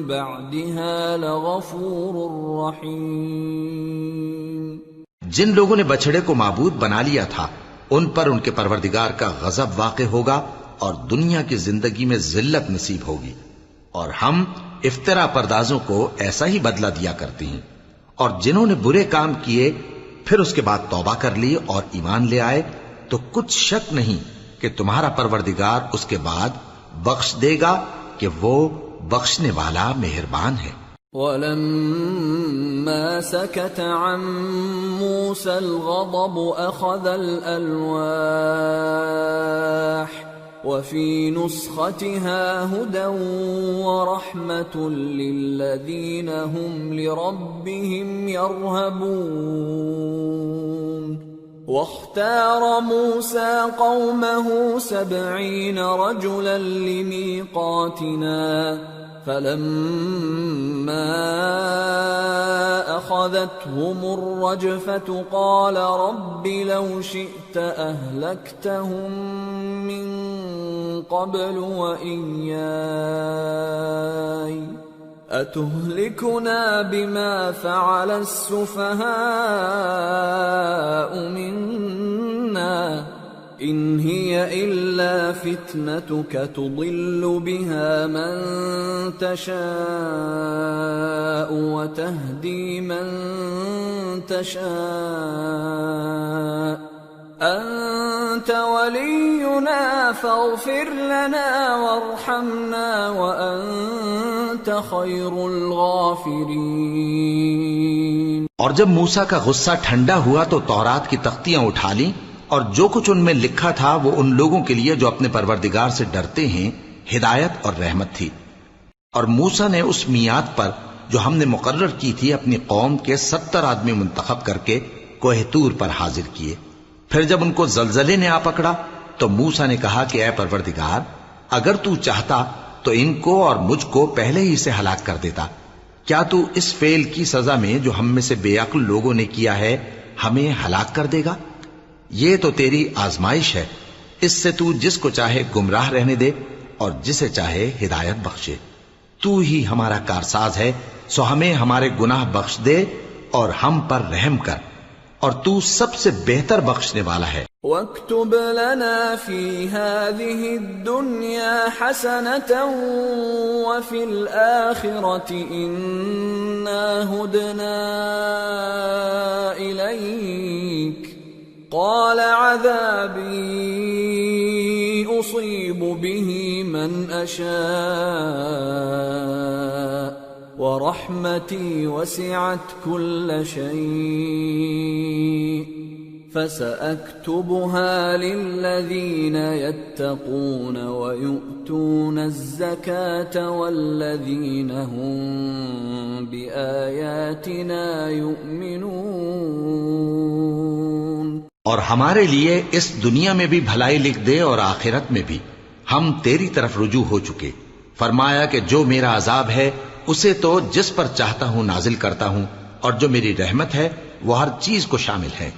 بعدها لغفور رحيم۔ جن لوگوں نے بچڑے کو معبود بنا لیا تھا ان پر ان کے پروردگار کا غضب واقع ہوگا اور دنیا کی زندگی میں ذلت نصیب ہوگی، اور ہم افترا پردازوں کو ایسا ہی بدلہ دیا کرتے ہیں۔ اور جنہوں نے برے کام کیے پھر اس کے بعد توبہ کر لی اور ایمان لے آئے تو کچھ شک نہیں کہ تمہارا پروردگار اس کے بعد بخش دے گا کہ وہ بخشنے والا مہربان ہے۔ وَلَمَّا سَكَتَ عَن مُوسَى الْغَضَبُ أَخَذَ الْأَلْوَاحَ وَفِي نُسْخَتِهَا هُدًى وَرَحْمَةٌ لِّلَّذِينَ هُمْ لِرَبِّهِمْ يَرْهَبُونَ۔ واختار موسى قومه 70 رجلا لميقاتنا فلما أخذتهم الرجفة قال رب لو شئت أهلكتهم من قبل وإياي أتهلكنا بما فعل السفهاء منا إن هي إلا فتنتك تضل بها من تشاء وتهدي من تشاء أنت ولينا فاغفر لنا وارحمنا وأنت خير الغافرين۔ اور جب موسیٰ کا غصہ ٹھنڈا ہوا تو تورات کی تختیاں اٹھا لیں اور جو کچھ ان میں لکھا تھا وہ ان لوگوں کے لیے جو اپنے پروردگار سے ڈرتے ہیں ہدایت اور رحمت تھی۔ اور موسیٰ نے اس میعاد پر جو ہم نے مقرر کی تھی اپنی قوم کے 70 آدمی منتخب کر کے کوہ طور پر حاضر کیے۔ پھر جب ان کو زلزلے نے آ پکڑا تو موسیٰ نے کہا کہ اے پروردگار، اگر تو چاہتا تو ان کو اور مجھ کو پہلے ہی سے ہلاک کر دیتا۔ کیا تو اس فعل کی سزا میں جو ہم میں سے بے عقل لوگوں نے کیا ہے ہمیں ہلاک کر دے گا؟ یہ تو تیری آزمائش ہے، اس سے تو جس کو چاہے گمراہ رہنے دے اور جسے چاہے ہدایت بخشے۔ تو ہی ہمارا کارساز ہے، سو ہمیں ہمارے گناہ بخش دے اور ہم پر رحم کر، اور تو سب سے بہتر بخشنے والا ہے۔ وَاكْتُبْ لَنَا فِي هَذِهِ الدُّنْيَا حَسَنَةً وَفِي الْآخِرَةِ إِنَّا هُدْنَا إِلَيْكَ قَالَ عَذَابِي أُصِيبُ بِهِ مَنْ أَشَاءُ وَرَحْمَتِي وَسِعَتْ كُلَّ شَيْءٍ فَسَأَكْتُبُهَا لِلَّذِينَ يَتَّقُونَ وَيُؤْتُونَ الزَّكَاةَ وَالَّذِينَ هُمْ بِآيَاتِنَا يُؤْمِنُونَ۔ اور ہمارے لیے اس دنیا میں بھی بھلائی لکھ دے اور آخرت میں بھی، ہم تیری طرف رجوع ہو چکے۔ فرمایا کہ جو میرا عذاب ہے اسے تو جس پر چاہتا ہوں نازل کرتا ہوں، اور جو میری رحمت ہے وہ ہر چیز کو شامل ہے۔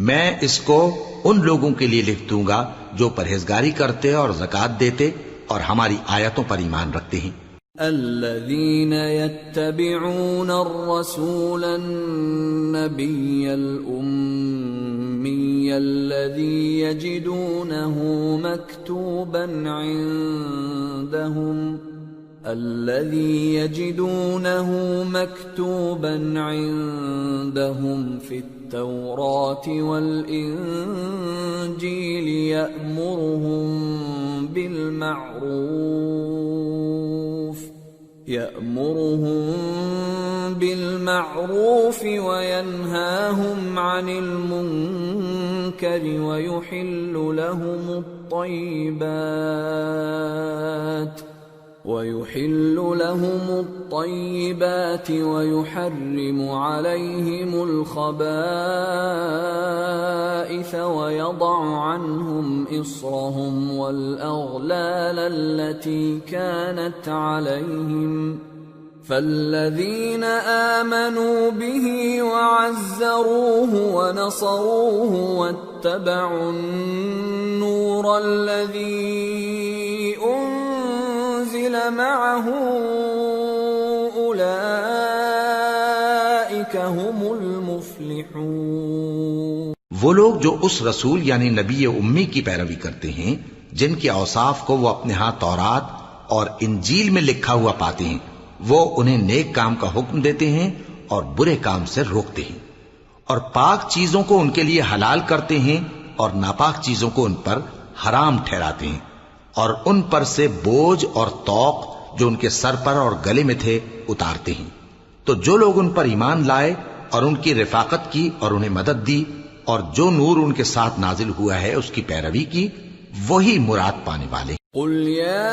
میں اس کو ان لوگوں کے لیے لکھ دوں گا جو پرہیزگاری کرتے اور زکوٰۃ دیتے اور ہماری آیتوں پر ایمان رکھتے ہیں۔ الذين يتبعون الرسول النبي الأمي الذي يجدونه مكتوبا عندهم في التوراة والإنجيل يأمرهم بالمعروف وينهاهم عن المنكر ويحل لهم الطيبات ويحرم عليهم الخبائث ويضع عنهم إصرهم والأغلال التي كانت عليهم فالذين آمنوا به وعزروه ونصروه واتبعوا النور الذي أنزل معه أولئك هم المفلحون۔ وہ لوگ جو اس رسول یعنی نبی امی کی پیروی کرتے ہیں جن کے اوصاف کو وہ اپنے ہاں تورات اور انجیل میں لکھا ہوا پاتے ہیں، وہ انہیں نیک کام کا حکم دیتے ہیں اور برے کام سے روکتے ہیں، اور پاک چیزوں کو ان کے لیے حلال کرتے ہیں اور ناپاک چیزوں کو ان پر حرام ٹھہراتے ہیں، اور ان پر سے بوجھ اور طوق جو ان کے سر پر اور گلے میں تھے اتارتے ہیں۔ تو جو لوگ ان پر ایمان لائے اور ان کی رفاقت کی اور انہیں مدد دی اور جو نور ان کے ساتھ نازل ہوا ہے اس کی پیروی کی، وہی مراد پانے والے۔ قل یا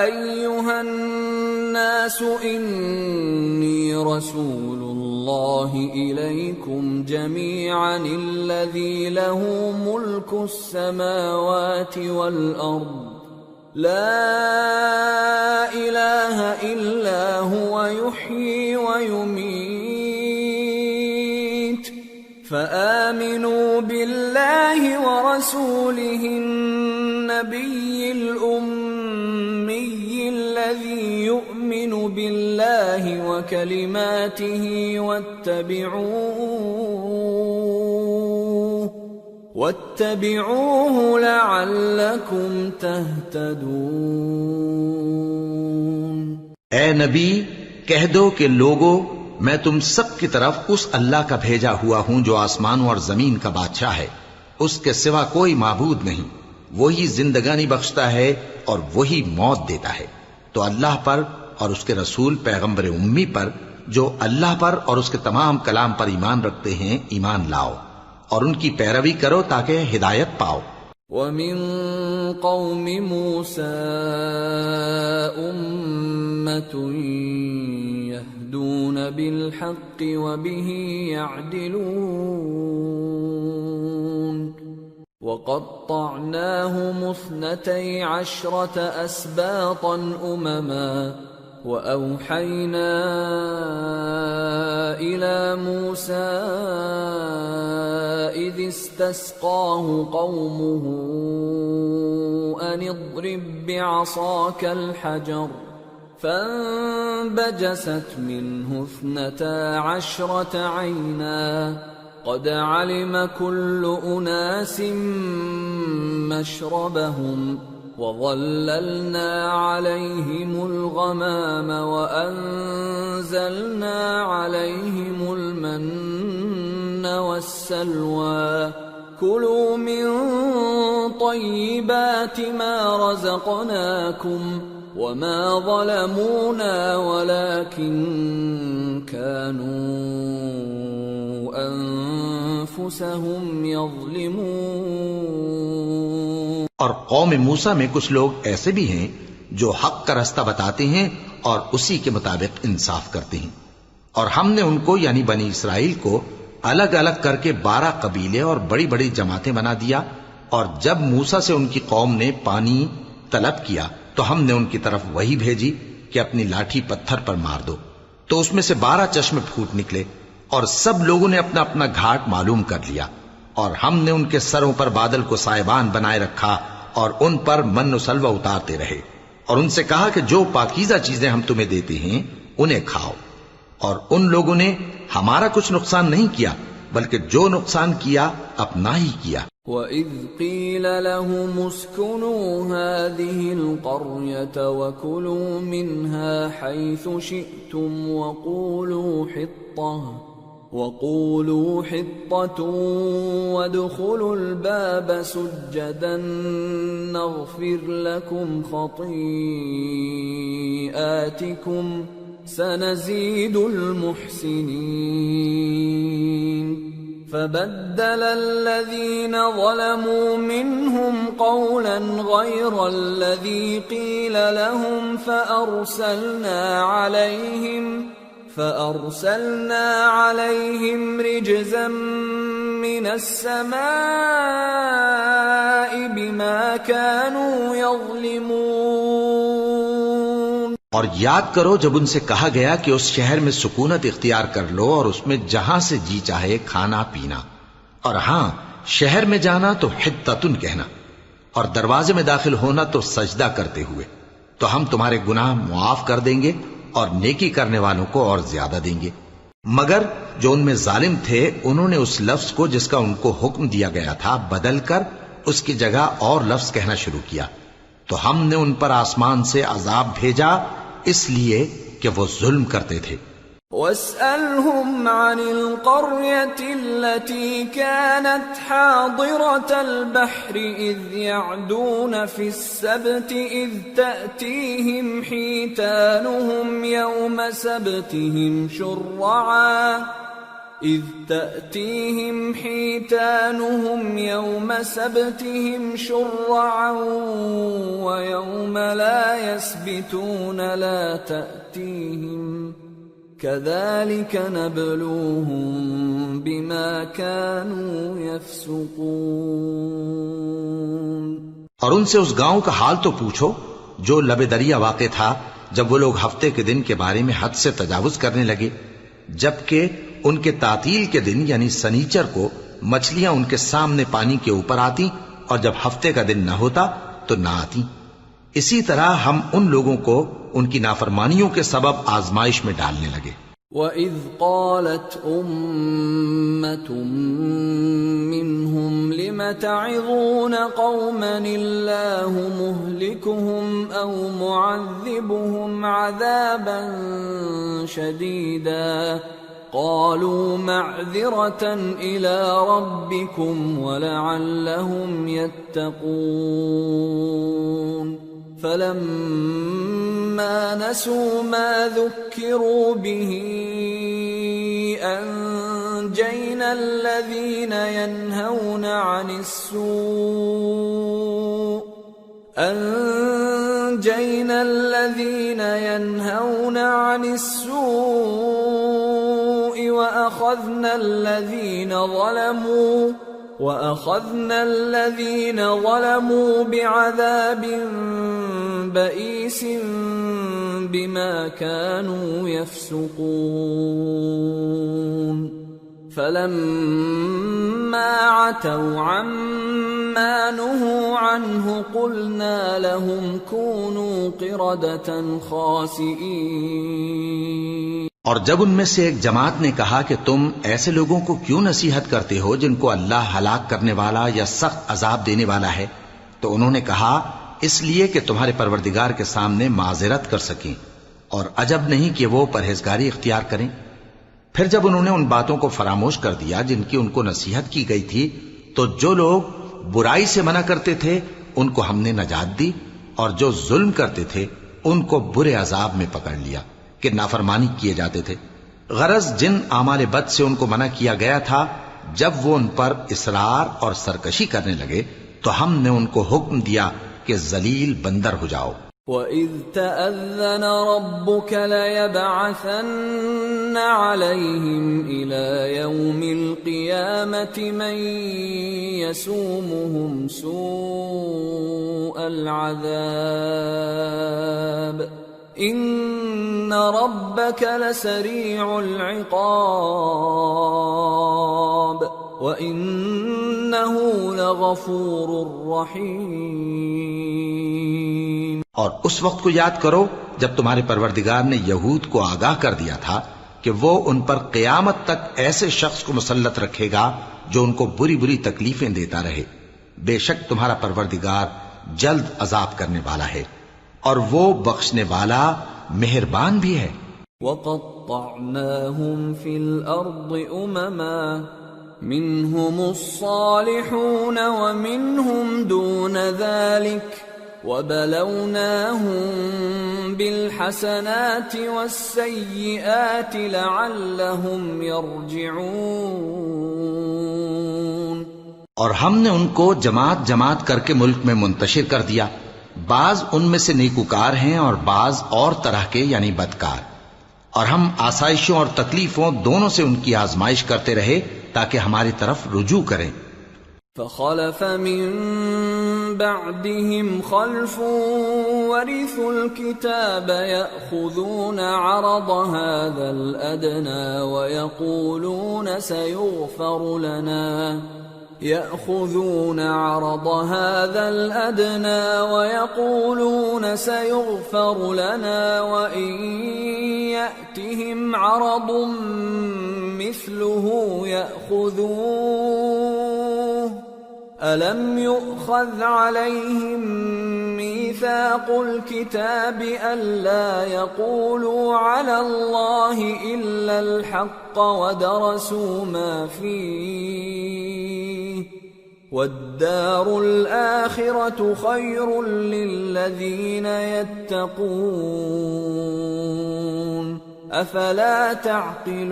ایھا الناس انی رسول اللہ الیکم جمیعا الذی له ملک السماوات والارض لا الہ الا هو یحیی ویمیت فآمنوا باللہ ورسولہ النبی الأمی الذی یؤمن باللہ وکلماتہ واتبعوه لعلکم تہتدون۔ اے نبی کہہ دو کہ لوگو میں تم سب کی طرف اس اللہ کا بھیجا ہوا ہوں جو آسمانوں اور زمین کا بادشاہ ہے، اس کے سوا کوئی معبود نہیں، وہی زندگانی بخشتا ہے اور وہی موت دیتا ہے۔ تو اللہ پر اور اس کے رسول پیغمبر امی پر جو اللہ پر اور اس کے تمام کلام پر ایمان رکھتے ہیں ایمان لاؤ، اور ان کی پیروی کرو تاکہ ہدایت پاؤ۔ وَمِن قَوْمِ مُوسَىٰ أُمَّةٌ يَهْدُونَ بِالْحَقِّ وَبِهِ يَعْدِلُونَ وَقَطَّعْنَاهُمُ 12 أَسْبَاطًا أُمَمًا وَأَوْحَيْنَا إِلَى مُوسَىٰ إِذِ اسْتَسْقَاهُ قَوْمُهُ أَنِ اضْرِب بِّعَصَاكَ الْحَجَرَ فَانبَجَسَتْ مِنْهُ 12 عَيْنًا قَدْ عَلِمَ كُلُّ أُنَاسٍ مَّشْرَبَهُمْ وَظَلَّلْنَا عَلَيْهِمُ الْغَمَامَ وَأَنزَلْنَا عَلَيْهِمُ الْمَنَّ وَالسَّلْوَىٰ كُلُوا مِن طَيِّبَاتِ مَا رَزَقْنَاكُمْ وَمَا ظَلَمُونَا وَلَٰكِن كَانُوا أَنفُسَهُمْ يَظْلِمُونَ۔ اور قوم موسیٰ میں کچھ لوگ ایسے بھی ہیں جو حق کا رستہ بتاتے ہیں اور اسی کے مطابق انصاف کرتے ہیں، اور ہم نے ان کو یعنی بنی اسرائیل کو الگ الگ کر کے 12 قبیلے اور بڑی بڑی جماعتیں بنا دیا، اور جب موسیٰ سے ان کی قوم نے پانی طلب کیا تو ہم نے ان کی طرف وہی بھیجی کہ کہ اپنی لاٹھی پتھر پر مار دو، تو اس میں سے 12 چشمے پھوٹ نکلے، اور سب لوگوں نے اپنا اپنا گھاٹ معلوم کر لیا، اور ہم نے ان کے سروں پر بادل کو سائبان بنائے رکھا اور ان پر من و سلوہ اتارتے رہے، اور ان سے کہا کہ جو پاکیزہ چیزیں ہم تمہیں دیتے ہیں انہیں کھاؤ، اور ان لوگوں نے ہمارا کچھ نقصان نہیں کیا بلکہ جو نقصان کیا اپنا ہی کیا۔ وَإِذْ قِيلَ لَهُمُ اسْكُنُوا هَٰذِهِ الْقَرْيَةَ وَكُلُوا مِنْهَا حَيْثُ شِئْتُمْ وَقُولُوا حِطَّةٌ وَادْخُلُوا الْبَابَ سُجَّدًا نَغْفِرْ لَكُمْ خَطِيئَاتِكُمْ سَنَزِيدُ الْمُحْسِنِينَ فَبَدَّلَ الَّذِينَ ظَلَمُوا مِنْهُمْ قَوْلًا غَيْرَ الَّذِي قِيلَ لَهُمْ فَأَرْسَلْنَا عَلَيْهِمْ رِجْزًا مِّنَ السَّمَاءِ بِمَا كَانُوا يَظْلِمُونَ۔ اور یاد کرو جب ان سے کہا گیا کہ اس شہر میں سکونت اختیار کر لو اور اس میں جہاں سے جی چاہے کھانا پینا، اور ہاں شہر میں جانا تو حطتن کہنا، اور دروازے میں داخل ہونا تو سجدہ کرتے ہوئے، تو ہم تمہارے گناہ معاف کر دیں گے اور نیکی کرنے والوں کو اور زیادہ دیں گے۔ مگر جو ان میں ظالم تھے انہوں نے اس لفظ کو جس کا ان کو حکم دیا گیا تھا بدل کر اس کی جگہ اور لفظ کہنا شروع کیا، تو ہم نے ان پر آسمان سے عذاب بھیجا اس لیے کہ وہ ظلم کرتے تھے۔ وَاسْأَلْهُمْ عَنِ الْقَرْيَةِ الَّتِي كَانَتْ حَاضِرَةَ الْبَحْرِ إِذْ يَعْدُونَ فِي السَّبْتِ إِذْ تَأْتِيهِمْ حِيتَانُهُمْ يَوْمَ سَبْتِهِمْ شُرَّعًا وَيَوْمَ لَا يَسْبِتُونَ لَا تَأْتِيهِمْ كَذَلِكَ نَبْلُوهُم بِمَا كَانُوا يَفْسُقُونَ۔ اور ان سے اس گاؤں کا حال تو پوچھو جو لب دریا واقع تھا جب وہ لوگ ہفتے کے دن کے بارے میں حد سے تجاوز کرنے لگے، جبکہ ان کے تعطیل کے دن یعنی سنیچر کو مچھلیاں ان کے سامنے پانی کے اوپر آتی اور جب ہفتے کا دن نہ ہوتا تو نہ آتی۔ اسی طرح ہم ان لوگوں کو ان کی نافرمانیوں کے سبب آزمائش میں ڈالنے لگے۔ وَإِذْ قَالَتْ أُمَّةٌ مِّنْهُمْ لِمَ تَعِظُونَ قَوْمًا اللَّهُ مُهْلِكُهُمْ أَوْ مُعَذِّبُهُمْ عَذَابًا شَدِيدًا قَالُوا مَعْذِرَةً إِلَىٰ رَبِّكُمْ وَلَعَلَّهُمْ يَتَّقُونَ فَلَمَّا نَسُوا مَا ذُكِّرُوا بِهِ أَنجَيْنَا الَّذِينَ يَنْهَوْنَ عَنِ السُّوءِ وَأَخَذْنَا الَّذِينَ ظَلَمُوا بِعَذَابٍ بَئِيسٍ بِمَا كَانُوا يَفْسُقُونَ فَلَمَّا عَتَوْا عَمَّا نُهُوا عَنْهُ قُلْنَا لَهُمْ كُونُوا قِرَدَةً خَاسِئِينَ۔ اور جب ان میں سے ایک جماعت نے کہا کہ تم ایسے لوگوں کو کیوں نصیحت کرتے ہو جن کو اللہ ہلاک کرنے والا یا سخت عذاب دینے والا ہے، تو انہوں نے کہا اس لیے کہ تمہارے پروردگار کے سامنے معذرت کر سکیں، اور عجب نہیں کہ وہ پرہیزگاری اختیار کریں۔ پھر جب انہوں نے ان باتوں کو فراموش کر دیا جن کی ان کو نصیحت کی گئی تھی، تو جو لوگ برائی سے منع کرتے تھے ان کو ہم نے نجات دی، اور جو ظلم کرتے تھے ان کو برے عذاب میں پکڑ لیا کہ نافرمانی کیے جاتے تھے۔ غرض جن اعمال بد سے ان کو منع کیا گیا تھا، جب وہ ان پر اصرار اور سرکشی کرنے لگے تو ہم نے ان کو حکم دیا کہ ذلیل بندر ہو جاؤ۔ وَإِذْ تَأَذَّنَ رَبُّكَ لَيَبْعَثَنَّ عَلَيْهِمْ إِلَى يَوْمِ الْقِيَامَةِ مَنْ يَسُومُهُمْ سُوءَ الْعَذَابِ ان ربك لسريع العقاب وانه لغفور رحيم۔ اور اس وقت کو یاد کرو جب تمہارے پروردگار نے یہود کو آگاہ کر دیا تھا کہ وہ ان پر قیامت تک ایسے شخص کو مسلط رکھے گا جو ان کو بری بری تکلیفیں دیتا رہے۔ بے شک تمہارا پروردگار جلد عذاب کرنے والا ہے اور وہ بخشنے والا مہربان بھی ہے۔ وَقَطَّعْنَاهُمْ فِي الْأَرْضِ أُمَمًا مِّنْهُمُ الصَّالِحُونَ وَمِنْهُمْ دُونَ ذَلِكَ وَبَلَوْنَاهُمْ بِالْحَسَنَاتِ وَالسَّيِّئَاتِ لَعَلَّهُمْ يَرْجِعُونَ۔ اور ہم نے ان کو جماعت جماعت کر کے ملک میں منتشر کر دیا، بعض ان میں سے نیکوکار ہیں اور بعض اور طرح کے یعنی بدکار، اور ہم آسائشوں اور تکلیفوں دونوں سے ان کی آزمائش کرتے رہے تاکہ ہماری طرف رجوع کریں۔ فخلف من بعدهم خلف ورثوا الكتاب يأخذون عرض هذا الأدنى ويقولون سيغفر لنا يأخذون عرض هذا الأدنى ويقولون سيغفر لنا وإن يأتهم عرض مثله يأخذوه ألم يؤخذ عليهم ميثاق الكتاب ألا يقولوا على الله إلا الحق ودرسوا ما فيه والدار الآخرة خير للذين يتقون أفلا تعقلون۔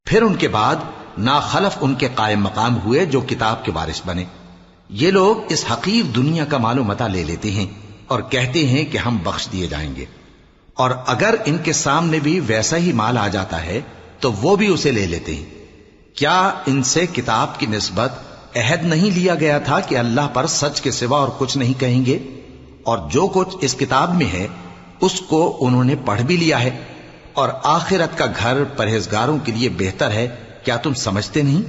پھر ان کے بعد ناخلف ان کے قائم مقام ہوئے جو کتاب کے وارث بنے۔ یہ لوگ اس حقیر دنیا کا مال و متاع لے لیتے ہیں اور کہتے ہیں کہ ہم بخش دیے جائیں گے، اور اگر ان کے سامنے بھی ویسا ہی مال آ جاتا ہے تو وہ بھی اسے لے لیتے ہیں۔ کیا ان سے کتاب کی نسبت عہد نہیں لیا گیا تھا کہ اللہ پر سچ کے سوا اور کچھ نہیں کہیں گے؟ اور جو کچھ اس کتاب میں ہے اس کو انہوں نے پڑھ بھی لیا ہے، اور آخرت کا گھر پرہیزگاروں کے لیے بہتر ہے۔ کیا تم سمجھتے نہیں؟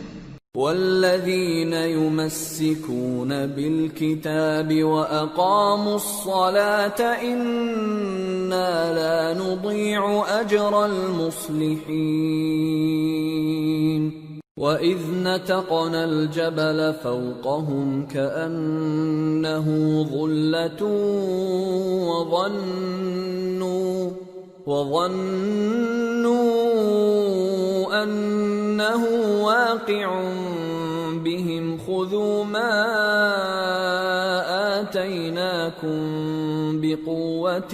والذین یمسکون بالکتاب واقاموا الصلاة انا لا نضیع اجر المصلحین وَإِذْ نَتَقْنَا الْجَبَلَ فَوْقَهُمْ كَأَنَّهُ ظُلَّةٌ وَظَنُّوا أَنَّهُ وَاقِعٌ بِهِمْ خُذُوا مَا آتَيْنَاكُمْ بِقُوَّةٍ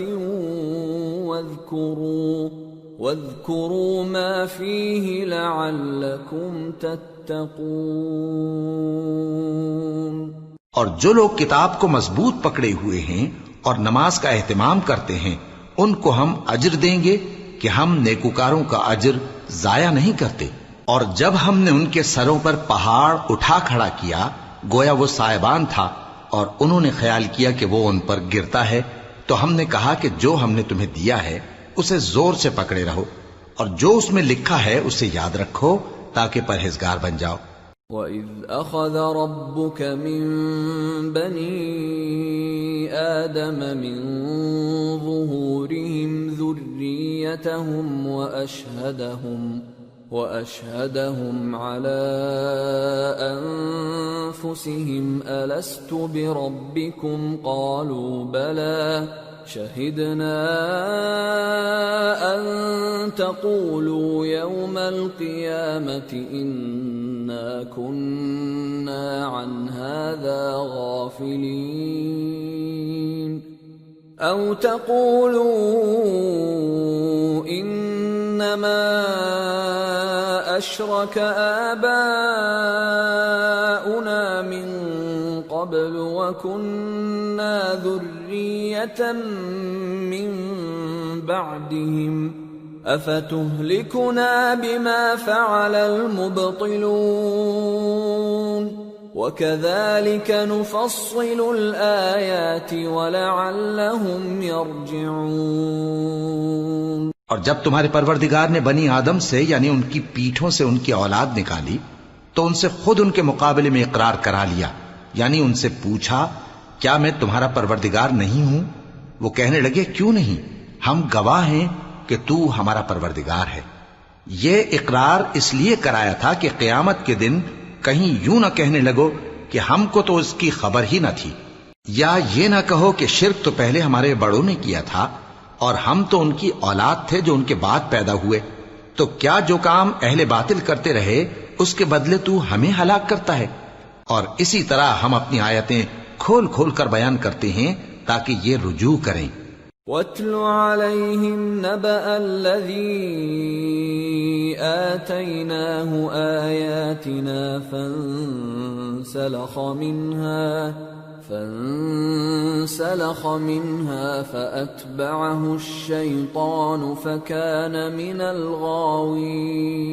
وَاذْكُرُوا مَا فِيهِ لَعَلَّكُمْ تَتَّقُونَ۔ اور جو لوگ کتاب کو مضبوط پکڑے ہوئے ہیں اور نماز کا اہتمام کرتے ہیں ان کو ہم اجر دیں گے کہ ہم نیکوکاروں کا اجر ضائع نہیں کرتے۔ اور جب ہم نے ان کے سروں پر پہاڑ اٹھا کھڑا کیا گویا وہ سائبان تھا، اور انہوں نے خیال کیا کہ وہ ان پر گرتا ہے، تو ہم نے کہا کہ جو ہم نے تمہیں دیا ہے اسے زور سے پکڑے رہو، اور جو اس میں لکھا ہے اسے یاد رکھو تاکہ پرہیزگار بن جاؤ۔ وَإِذْ أَخَذَ رَبُّكَ مِنْ بَنِي آدَمَ مِنْ ظُهُورِهِمْ ذُرِّيَّتَهُمْ وَأَشْهَدَهُمْ عَلَى أَنفُسِهِمْ أَلَسْتُ بِرَبِّكُمْ قَالُوا بَلَى شَهِدْنَا أَن تَقُولُوا يَوْمَ الْقِيَامَةِ إِنَّا كُنَّا عَنْ هَذَا غَافِلِينَ أَوْ تَقُولُوا إِنَّمَا أَشْرَكَ آبَاؤُنَا مِن قَبْلُ وَكُنَّا ذُرِّيَّةً مِّن بَعْدِهِمْ أَفَتُهْلِكُنَا بِمَا فَعَلَ الْمُبْطِلُونَ وَكَذَلِكَ نُفَصِّلُ الْآيَاتِ وَلَعَلَّهُمْ يَرْجِعُونَ۔ اور جب تمہارے پروردگار نے بنی آدم سے یعنی ان کی پیٹھوں سے ان کی اولاد نکالی تو ان سے خود ان کے مقابلے میں اقرار کرا لیا، یعنی ان سے پوچھا کیا میں تمہارا پروردگار نہیں ہوں؟ وہ کہنے لگے کیوں نہیں، ہم گواہ ہیں کہ تو ہمارا پروردگار ہے۔ یہ اقرار اس لیے کرایا تھا کہ قیامت کے دن کہیں یوں نہ کہنے لگو کہ ہم کو تو اس کی خبر ہی نہ تھی، یا یہ نہ کہو کہ شرک تو پہلے ہمارے بڑوں نے کیا تھا اور ہم تو ان کی اولاد تھے جو ان کے بعد پیدا ہوئے، تو کیا جو کام اہل باطل کرتے رہے اس کے بدلے تو ہمیں ہلاک کرتا ہے؟ اور اسی طرح ہم اپنی آیتیں کھول کھول کر بیان کرتے ہیں تاکہ یہ رجوع کریں۔ وَاتْلُ عَلَيْهِمْ نَبَأَ الَّذِي آتَيْنَاهُ آيَاتِنَا فانسلخ منها فأتبعه الشيطان فكان من الغاوين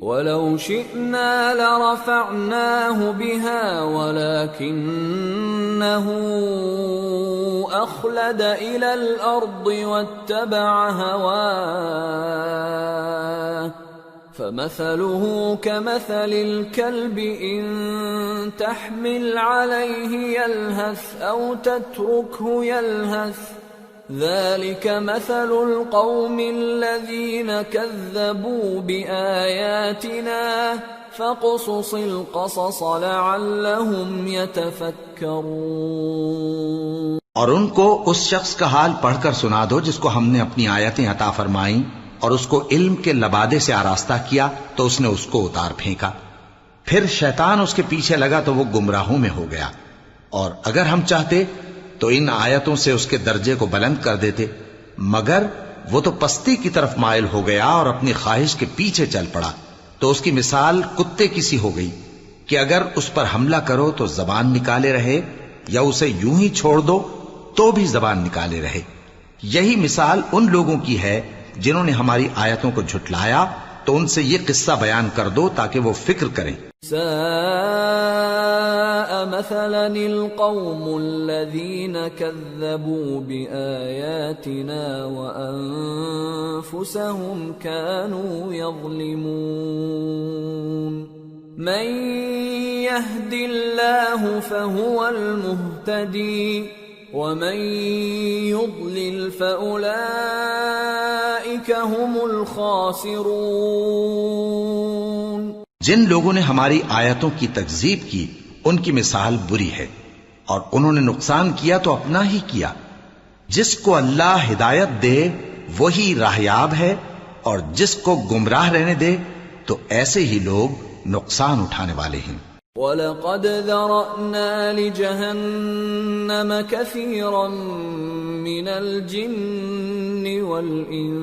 ولو شئنا لرفعناه بها ولكنه أخلد إلى الأرض واتبع هواه فمثله كمثل الكلب إن تحمل عليه يلهث أو تتركه يلهث ذلك مثل القوم الذين كذبوا بآياتنا فاقصص القصص لعلهم يتفكرون۔ اور ان کو اس شخص کا حال پڑھ کر سنا دو جس کو ہم نے اپنی آیتیں عطا فرمائیں اور اس کو علم کے لبادے سے آراستہ کیا تو اس نے اس کو اتار پھینکا، پھر شیطان اس کے پیچھے لگا تو وہ گمراہوں میں ہو گیا، اور اگر ہم چاہتے تو ان آیتوں سے اس کے درجے کو بلند کر دیتے، مگر وہ تو پستی کی طرف مائل ہو گیا اور اپنی خواہش کے پیچھے چل پڑا، تو اس کی مثال کتے کی سی ہو گئی کہ اگر اس پر حملہ کرو تو زبان نکالے رہے یا اسے یوں ہی چھوڑ دو تو بھی زبان نکالے رہے۔ یہی مثال ان لوگوں کی ہے جنہوں نے ہماری آیتوں کو جھٹلایا، تو ان سے یہ قصہ بیان کر دو تاکہ وہ فکر کریں۔ ساء مثلا القوم الذين كذبوا بآياتنا وأنفسهم كانوا يظلمون من يهد الله فهو المهتدي ومن يضلل فأولئك هم الخاسرون۔ جن لوگوں نے ہماری آیتوں کی تکذیب کی ان کی مثال بری ہے، اور انہوں نے نقصان کیا تو اپنا ہی کیا۔ جس کو اللہ ہدایت دے وہی راہیاب ہے، اور جس کو گمراہ رہنے دے تو ایسے ہی لوگ نقصان اٹھانے والے ہیں۔ وَلَقَدْ ذَرَأْنَا لِجَهَنَّمَ كَثِيرًا مِنَ الْجِنِّ وَالْإِنسِ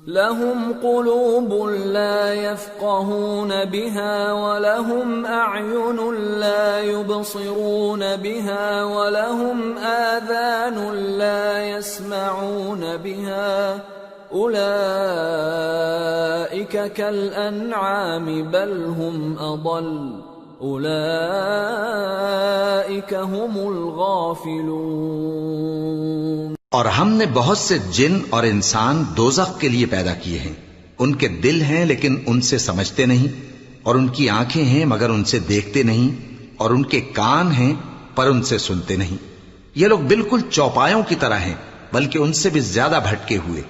لَهُمْ قُلُوبٌ لَا يَفْقَهُونَ بِهَا وَلَهُمْ أَعْيُنٌ لَا يُبْصِرُونَ بِهَا وَلَهُمْ آذَانٌ لَا يَسْمَعُونَ بِهَا أُولَئِكَ كَالْأَنْعَامِ بَلْ هُمْ أَضَلُّ أُولَئِكَ هُمُ الْغَافِلُونَ۔ اور ہم نے بہت سے جن اور انسان دوزخ کے لیے پیدا کیے ہیں، ان کے دل ہیں لیکن ان سے سمجھتے نہیں، اور ان کی آنکھیں ہیں مگر ان سے دیکھتے نہیں، اور ان کے کان ہیں پر ان سے سنتے نہیں۔ یہ لوگ بالکل چوپایوں کی طرح ہیں بلکہ ان سے بھی زیادہ بھٹکے ہوئے۔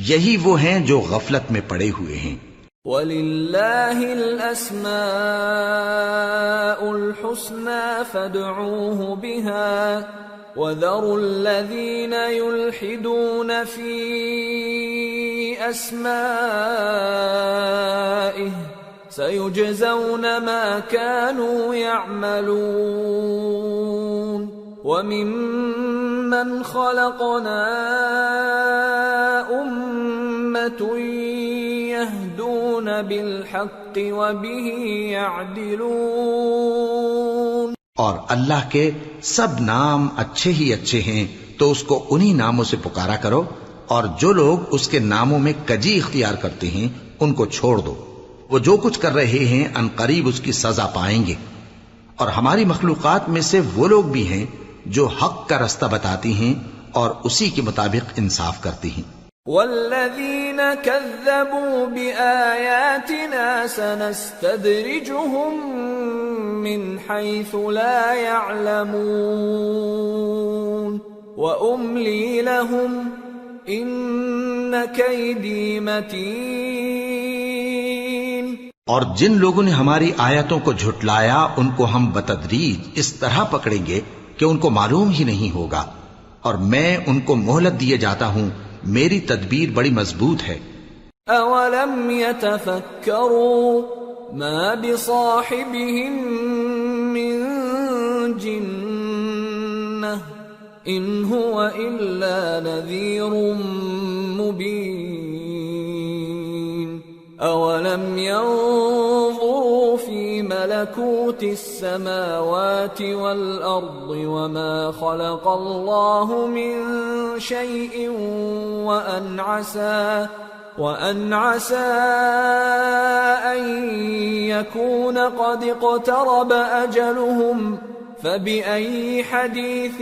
یہی وہ ہیں جو غفلت میں پڑے ہوئے ہیں۔ وَلِلَّهِ الْأَسْمَاءُ الْحُسْنَى فَادْعُوهُ بِهَا وَذَرُوا الَّذِينَ يُلْحِدُونَ فِي أَسْمَائِهِ سَيُجْزَوْنَ مَا كَانُوا يَعْمَلُونَ وَمِمَّنْ خَلَقْنَا أُمَّةٌ يَهْدُونَ بِالْحَقِّ وَبِهِ يَعْدِلُونَ۔ اور اللہ کے سب نام اچھے ہی اچھے ہیں تو اس کو انہی ناموں سے پکارا کرو، اور جو لوگ اس کے ناموں میں کجی اختیار کرتے ہیں ان کو چھوڑ دو، وہ جو کچھ کر رہے ہیں ان قریب اس کی سزا پائیں گے. اور ہماری مخلوقات میں سے وہ لوگ بھی ہیں جو حق کا رستہ بتاتی ہیں اور اسی کے مطابق انصاف کرتی ہیں. والذین کذبوا بآیاتنا سنستدرجهم من حیث لا يعلمون وأملی لهم ان کیدی متین. اور جن لوگوں نے ہماری آیتوں کو جھٹلایا ان کو ہم بتدریج اس طرح پکڑیں گے کہ ان کو معلوم ہی نہیں ہوگا، اور میں ان کو مہلت دیے جاتا ہوں، میری تدبیر بڑی مضبوط ہے. اولم يتفکروا ما بصاحبهم من جنہ ان هو الا نذیر مبین. اولم ينظروا في ملكوت السماوات والارض وما خلق الله من شيء وان عسى ان يكون قد اقترب اجلهم فبأي حديث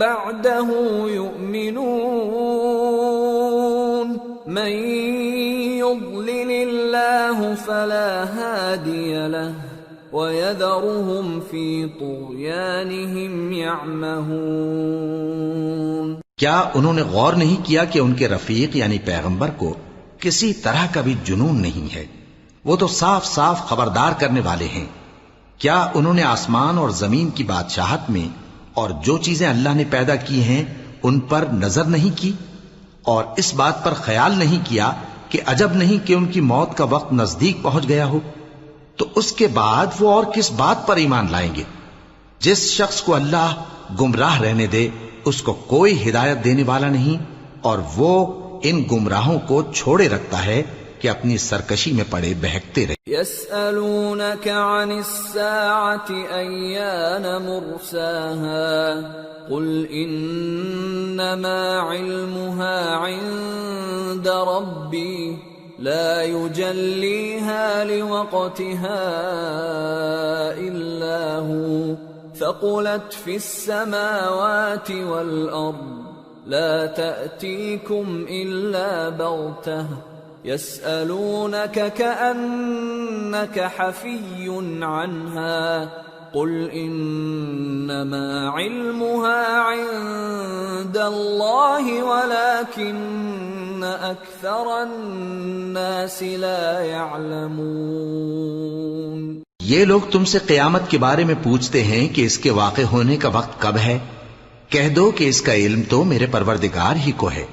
بعده يؤمنون. من يضلل الله فلا هادي له ويذرهم في طغيانهم يعمهون. کیا انہوں نے غور نہیں کیا کہ ان کے رفیق یعنی پیغمبر کو کسی طرح کا بھی جنون نہیں ہے؟ وہ تو صاف صاف خبردار کرنے والے ہیں. کیا انہوں نے آسمان اور زمین کی بادشاہت میں اور جو چیزیں اللہ نے پیدا کی ہیں ان پر نظر نہیں کی، اور اس بات پر خیال نہیں کیا کہ عجب نہیں کہ ان کی موت کا وقت نزدیک پہنچ گیا ہو؟ تو اس کے بعد وہ اور کس بات پر ایمان لائیں گے؟ جس شخص کو اللہ گمراہ رہنے دے اس کو کوئی ہدایت دینے والا نہیں، اور وہ ان گمراہوں کو چھوڑے رکھتا ہے کہ اپنی سرکشی میں پڑے بہکتے رہے. يسألونك عن الساعة أيان مرساها قل إنما علمها عند ربي لا يجليها لوقتها إلا هو ثقلت في السماوات والأرض لا تأتيكم إلا بغتة يسألونك كأنك حفي عنها قل إنما علمها عند الله ولكن أكثر الناس لا يعلمون. یہ لوگ تم سے قیامت کے بارے میں پوچھتے ہیں کہ اس کے واقع ہونے کا وقت کب ہے. کہہ دو کہ اس کا علم تو میرے پروردگار ہی کو ہے،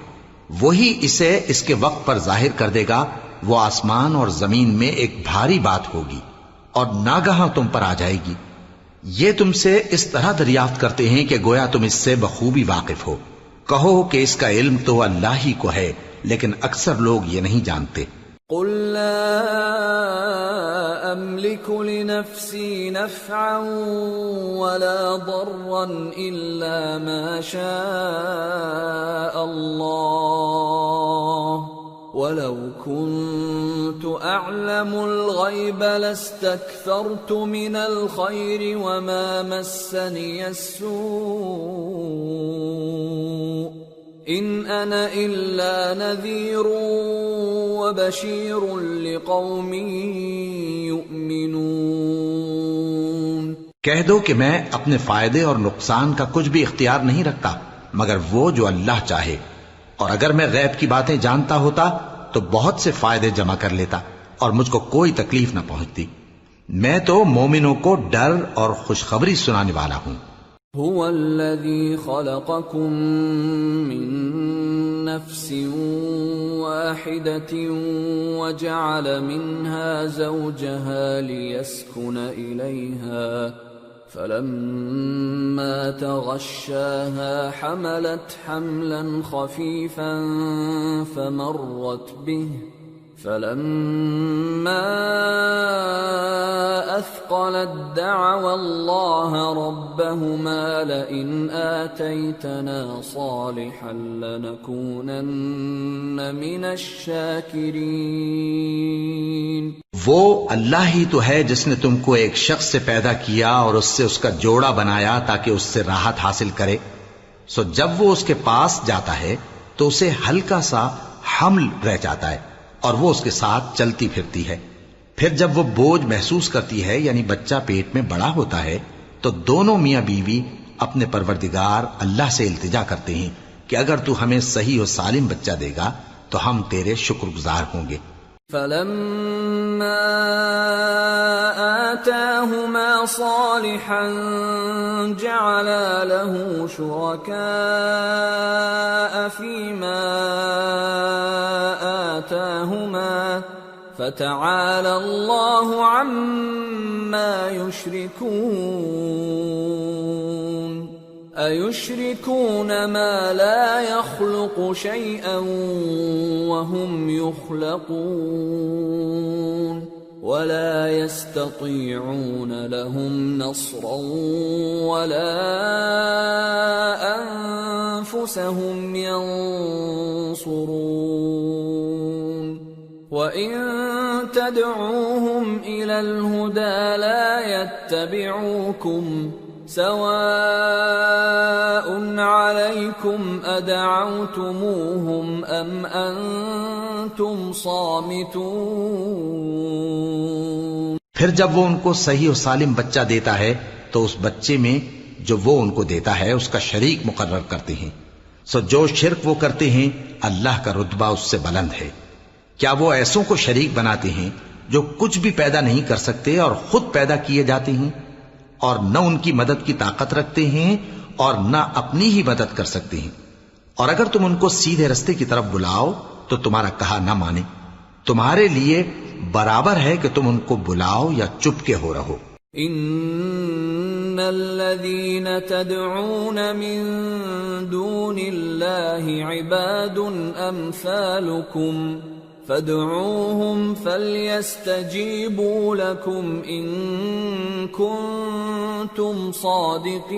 وہی اسے اس کے وقت پر ظاہر کر دے گا. وہ آسمان اور زمین میں ایک بھاری بات ہوگی اور ناگہاں تم پر آ جائے گی. یہ تم سے اس طرح دریافت کرتے ہیں کہ گویا تم اس سے بخوبی واقف ہو. کہو کہ اس کا علم تو اللہ ہی کو ہے، لیکن اکثر لوگ یہ نہیں جانتے. قل لا أملك لنفسي نفعا ولا ضرا إلا ما شاء الله ولو كنت أعلم الغيب لاستكثرت من الخير وما مسني السوء إن أنا إلا نذير وبشير لقوم يؤمنون. کہہ دو کہ میں اپنے فائدے اور نقصان کا کچھ بھی اختیار نہیں رکھتا مگر وہ جو اللہ چاہے، اور اگر میں غیب کی باتیں جانتا ہوتا تو بہت سے فائدے جمع کر لیتا اور مجھ کو کوئی تکلیف نہ پہنچتی. میں تو مومنوں کو ڈر اور خوشخبری سنانے والا ہوں. هو الذي خلقكم من نفس واحدة وجعل منها زوجها ليسكن إليها فلما تغشاها حملت حملا خفيفا فلما أثقلت دعوا الله ربهما لئن آتيتنا صالحا لنكونن من الشاكرين. وہ اللہ ہی تو ہے جس نے تم کو ایک شخص سے پیدا کیا اور اس سے اس کا جوڑا بنایا تاکہ اس سے راحت حاصل کرے. سو جب وہ اس کے پاس جاتا ہے تو اسے ہلکا سا حمل رہ جاتا ہے اور وہ اس کے ساتھ چلتی پھرتی ہے. پھر جب وہ بوجھ محسوس کرتی ہے یعنی بچہ پیٹ میں بڑا ہوتا ہے تو دونوں میاں بیوی اپنے پروردگار اللہ سے التجا کرتے ہیں کہ اگر تو ہمیں صحیح و سالم بچہ دے گا تو ہم تیرے شکر گزار ہوں گے. فلما آتاهما صالحا جعلا له شركاء فيما آتاهما فتعالى الله عما يشركون. أَيُشْرِكُونَ مَا لَا يَخْلُقُ شَيْئًا وَهُمْ يُخْلَقُونَ وَلَا يَسْتَطِيعُونَ لَهُمْ نَصْرًا وَلَا أَنفُسَهُمْ يَنصُرُونَ. وَإِن تَدْعُوهُمْ إِلَى الْهُدَى لَا يَتَّبِعُوكُمْ سواء عليكم أدعوتموهم أم أنتم صامتون. پھر جب وہ ان کو صحیح و سالم بچہ دیتا ہے تو اس بچے میں جو وہ ان کو دیتا ہے اس کا شریک مقرر کرتے ہیں. سو جو شرک وہ کرتے ہیں اللہ کا رتبہ اس سے بلند ہے. کیا وہ ایسوں کو شریک بناتے ہیں جو کچھ بھی پیدا نہیں کر سکتے اور خود پیدا کیے جاتے ہیں اور نہ ان کی مدد کی طاقت رکھتے ہیں اور نہ اپنی ہی مدد کر سکتے ہیں. اور اگر تم ان کو سیدھے رستے کی طرف بلاؤ تو تمہارا کہا نہ مانے. تمہارے لیے برابر ہے کہ تم ان کو بلاؤ یا چپ کے ہو رہو. ان الذين تدعون من دون الله عباد امثالكم فادعوهم فليستجيبوا لكم إن كنتم صادقين.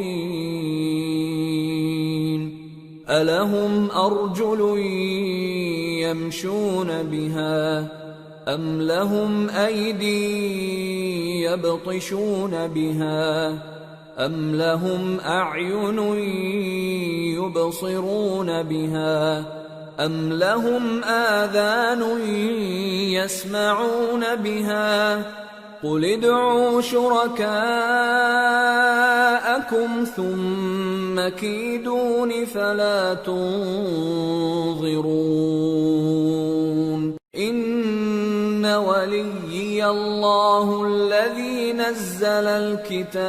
ألهم أرجل يمشون بها أم لهم أيدي يبطشون بها أم لهم أعين يبصرون بها أَمْ لَهُمْ آذَانٌ يَسْمَعُونَ بِهَا قُلِ ادْعُوا شُرَكَاءَكُمْ ثُمَّ كِيدُونِ فَلَا تُنظِرُونَ. إِنَّ وَلِيِّيَ اللَّهُ الَّذِي نَزَّلَ الْكِتَابَ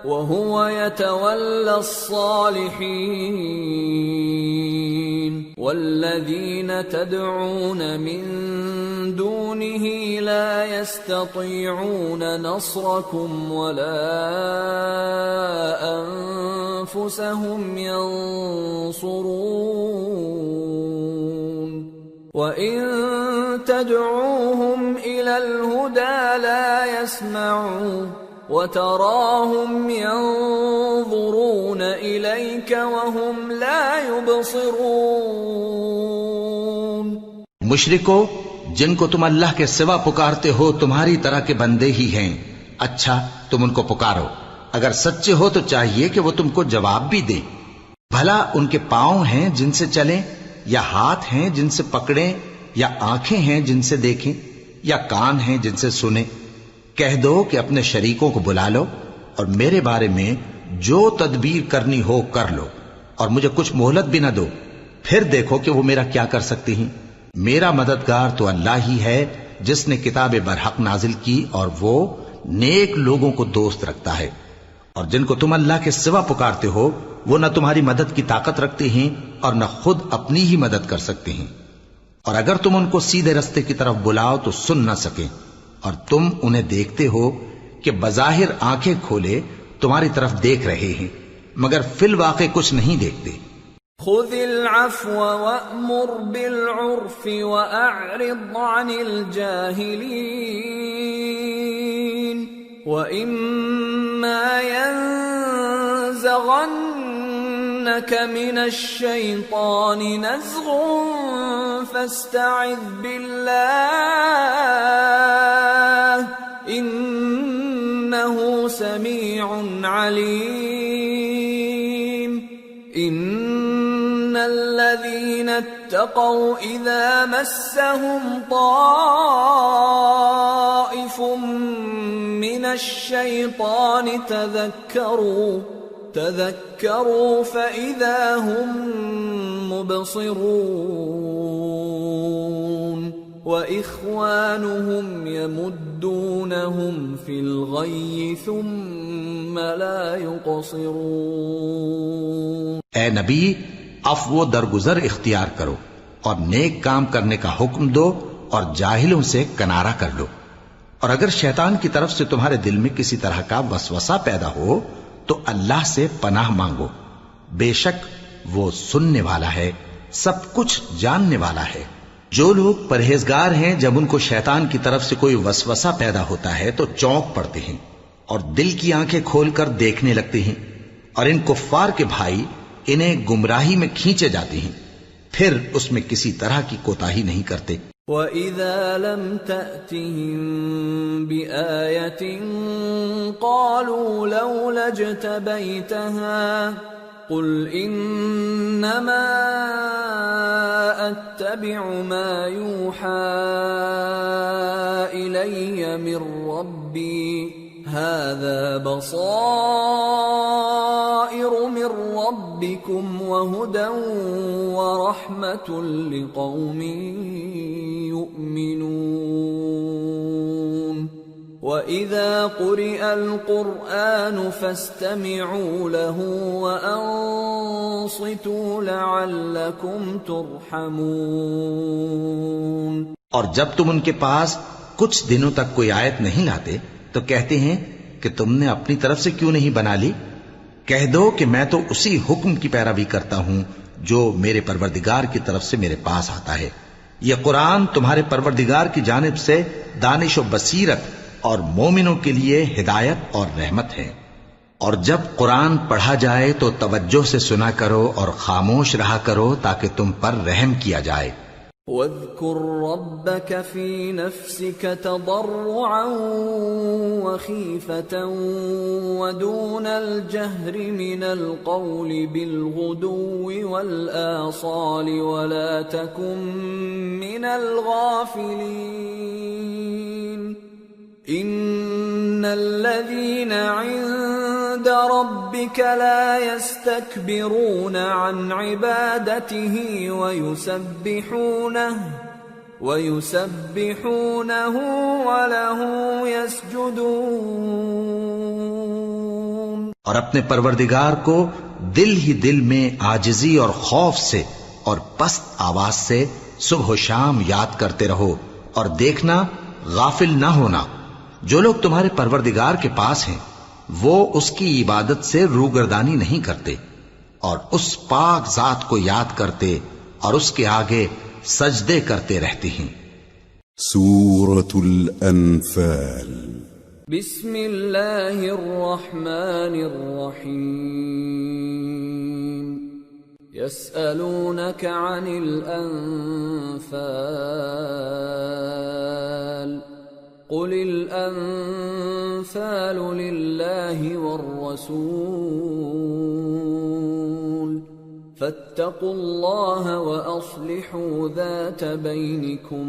وَهُوَ يَتَوَلَّى الصَّالِحِينَ. وَالَّذِينَ تَدْعُونَ مِن دُونِهِ لَا يَسْتَطِيعُونَ نَصْرَكُمْ وَلَا أَنفُسَهُمْ يَنصُرُونَ. وَإِن تَدْعُوهُمْ إِلَى الْهُدَى لَا يَسْمَعُوا وَتَرَاهُمْ يَنظُرُونَ إِلَيْكَ وَهُمْ لَا يُبْصِرُونَ. مشرکو جن کو تم اللہ کے سوا پکارتے ہو تمہاری طرح کے بندے ہی ہیں. اچھا تم ان کو پکارو. اگر سچے ہو تو چاہیے کہ وہ تم کو جواب بھی دیں. بھلا ان کے پاؤں ہیں جن سے چلیں یا ہاتھ ہیں جن سے پکڑیں یا آنکھیں ہیں جن سے دیکھیں یا کان ہیں جن سے سنیں. کہہ دو کہ اپنے شریکوں کو بلا لو اور میرے بارے میں جو تدبیر کرنی ہو کر لو اور مجھے کچھ مہلت بھی نہ دو. پھر دیکھو کہ وہ میرا کیا کر سکتے ہیں. میرا مددگار تو اللہ ہی ہے جس نے کتاب برحق نازل کی اور وہ نیک لوگوں کو دوست رکھتا ہے. اور جن کو تم اللہ کے سوا پکارتے ہو وہ نہ تمہاری مدد کی طاقت رکھتے ہیں اور نہ خود اپنی ہی مدد کر سکتے ہیں. اور اگر تم ان کو سیدھے رستے کی طرف بلاؤ تو سن نہ سکیں اور تم انہیں دیکھتے ہو کہ بظاہر آنکھیں کھولے تمہاری طرف دیکھ رہے ہیں مگر فی الواقع کچھ نہیں دیکھتے. خذ العفو وأمر بالعرف وأعرض عن الجاهلين وإما ينزغنك من الشيطان نزغ فاستعذ بالله إنه سميع عليم إن الذين اتقوا إذا مسهم طائف من الشيطان تذكروا فإذا هم مبصرون وإخوانهم يمدونهم في الغي ثم لا يقصرون۔ اے نبی، عفو و درگزر اختیار کرو اور نیک کام کرنے کا حکم دو اور جاہلوں سے کنارہ کر لو، اور اگر شیطان کی طرف سے تمہارے دل میں کسی طرح کا وسوسہ پیدا ہو تو اللہ سے پناہ مانگو، بے شک وہ سننے والا ہے، سب کچھ جاننے والا ہے۔ جو لوگ پرہیزگار ہیں جب ان کو شیطان کی طرف سے کوئی وسوسہ پیدا ہوتا ہے تو چونک پڑتے ہیں اور دل کی آنکھیں کھول کر دیکھنے لگتے ہیں، اور ان کفار کے بھائی انہیں گمراہی میں کھینچے جاتے ہیں، پھر اس میں کسی طرح کی کوتاہی نہیں کرتے۔ وَإِذَا لَمْ تَأْتِهِمْ بِآيَةٍ قَالُوا لَوْلَا اجْتَبَيْتَهَا قُلْ إِنَّمَا أَتَّبِعُ مَا يُوحَى إِلَيَّ مِنْ رَبِّي هَذَا بَصَائِرُ مِنْ رَبِّكُمْ وَهُدًى وَرَحْمَةٌ لِقَوْمٍ يُؤْمِنُونَ وَإِذَا قُرِئَ الْقُرْآنُ فَاسْتَمِعُوا لَهُ وَأَنصِتُوا لَعَلَّكُمْ تُرْحَمُونَ۔ اور جب تم ان کے پاس کچھ دنوں تک کوئی آیت نہیں لاتے تو کہتے ہیں کہ تم نے اپنی طرف سے کیوں نہیں بنا لی؟ کہہ دو کہ میں تو اسی حکم کی پیروی کرتا ہوں جو میرے پروردگار کی طرف سے میرے پاس آتا ہے۔ یہ قرآن تمہارے پروردگار کی جانب سے دانش و بصیرت اور مومنوں کے لیے ہدایت اور رحمت ہے۔ اور جب قرآن پڑھا جائے تو توجہ سے سنا کرو اور خاموش رہا کرو تاکہ تم پر رحم کیا جائے۔ وَاذْكُرْ رَبَّكَ فِي نَفْسِكَ تَضَرُّعًا وَخِيفَةً وَدُونَ الْجَهْرِ مِنَ الْقَوْلِ بِالْغُدُوِّ وَالْآصَالِ وَلَا تَكُن مِّنَ الْغَافِلِينَ إِنَّ الَّذِينَ عِندَ رَبِّكَ لَا يَسْتَكْبِرُونَ عَنْ عِبَادَتِهِ وَيُسَبِّحُونَهُ وَلَهُ يَسْجُدُونَ۔ اور اپنے پروردگار کو دل ہی دل میں عاجزی اور خوف سے اور پست آواز سے صبح و شام یاد کرتے رہو، اور دیکھنا غافل نہ ہونا۔ جو لوگ تمہارے پروردگار کے پاس ہیں وہ اس کی عبادت سے روگردانی نہیں کرتے، اور اس پاک ذات کو یاد کرتے اور اس کے آگے سجدے کرتے رہتے ہیں۔ سورة الأنفال۔ بسم اللہ الرحمن الرحیم۔ يسألونك عن الأنفال قل الأنفال لله والرسول فاتقوا الله وأصلحوا ذات بينكم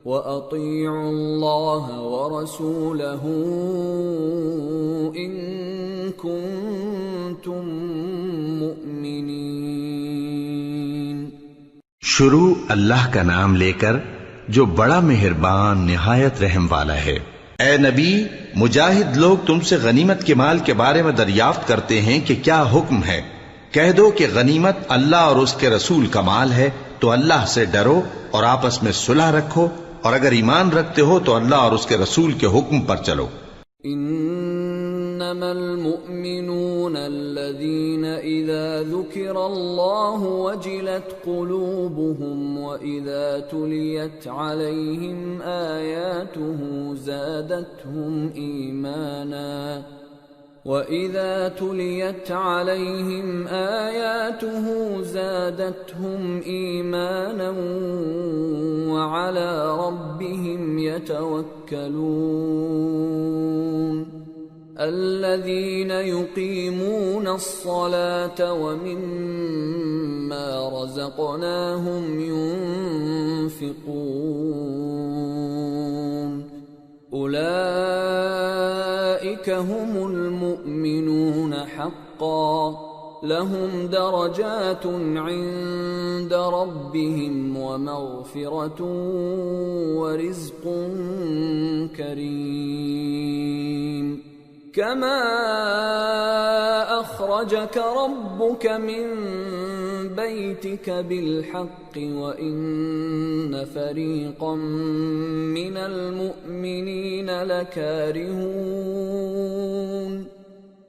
وأطيعوا الله ورسوله إن كنتم مؤمنين۔ شروع اللہ کا نام لے کر جو بڑا مہربان نہایت رحم والا ہے۔ اے نبی، مجاہد لوگ تم سے غنیمت کے مال کے بارے میں دریافت کرتے ہیں کہ کیا حکم ہے۔ کہہ دو کہ غنیمت اللہ اور اس کے رسول کا مال ہے، تو اللہ سے ڈرو اور آپس میں صلح رکھو، اور اگر ایمان رکھتے ہو تو اللہ اور اس کے رسول کے حکم پر چلو۔ إنما إنما المؤمنون الذين إذا ذكر الله وجلت قلوبهم وإذا تليت عليهم آياته زادتهم إيمانا وَإِذَا تُلِيَتْ عَلَيْهِمْ آيَاتُهُ زَادَتْهُمْ إِيمَانًا وَعَلَى رَبِّهِمْ يَتَوَكَّلُونَ الَّذِينَ يُقِيمُونَ الصَّلَاةَ وَمِمَّا رَزَقْنَاهُمْ يُنْفِقُونَ أولئك هم المؤمنون حقا لهم درجات عند ربهم ومغفرة ورزق كريم كما أخرجك ربك من بيتك بالحق وإن فريقا من المؤمنين لكارهون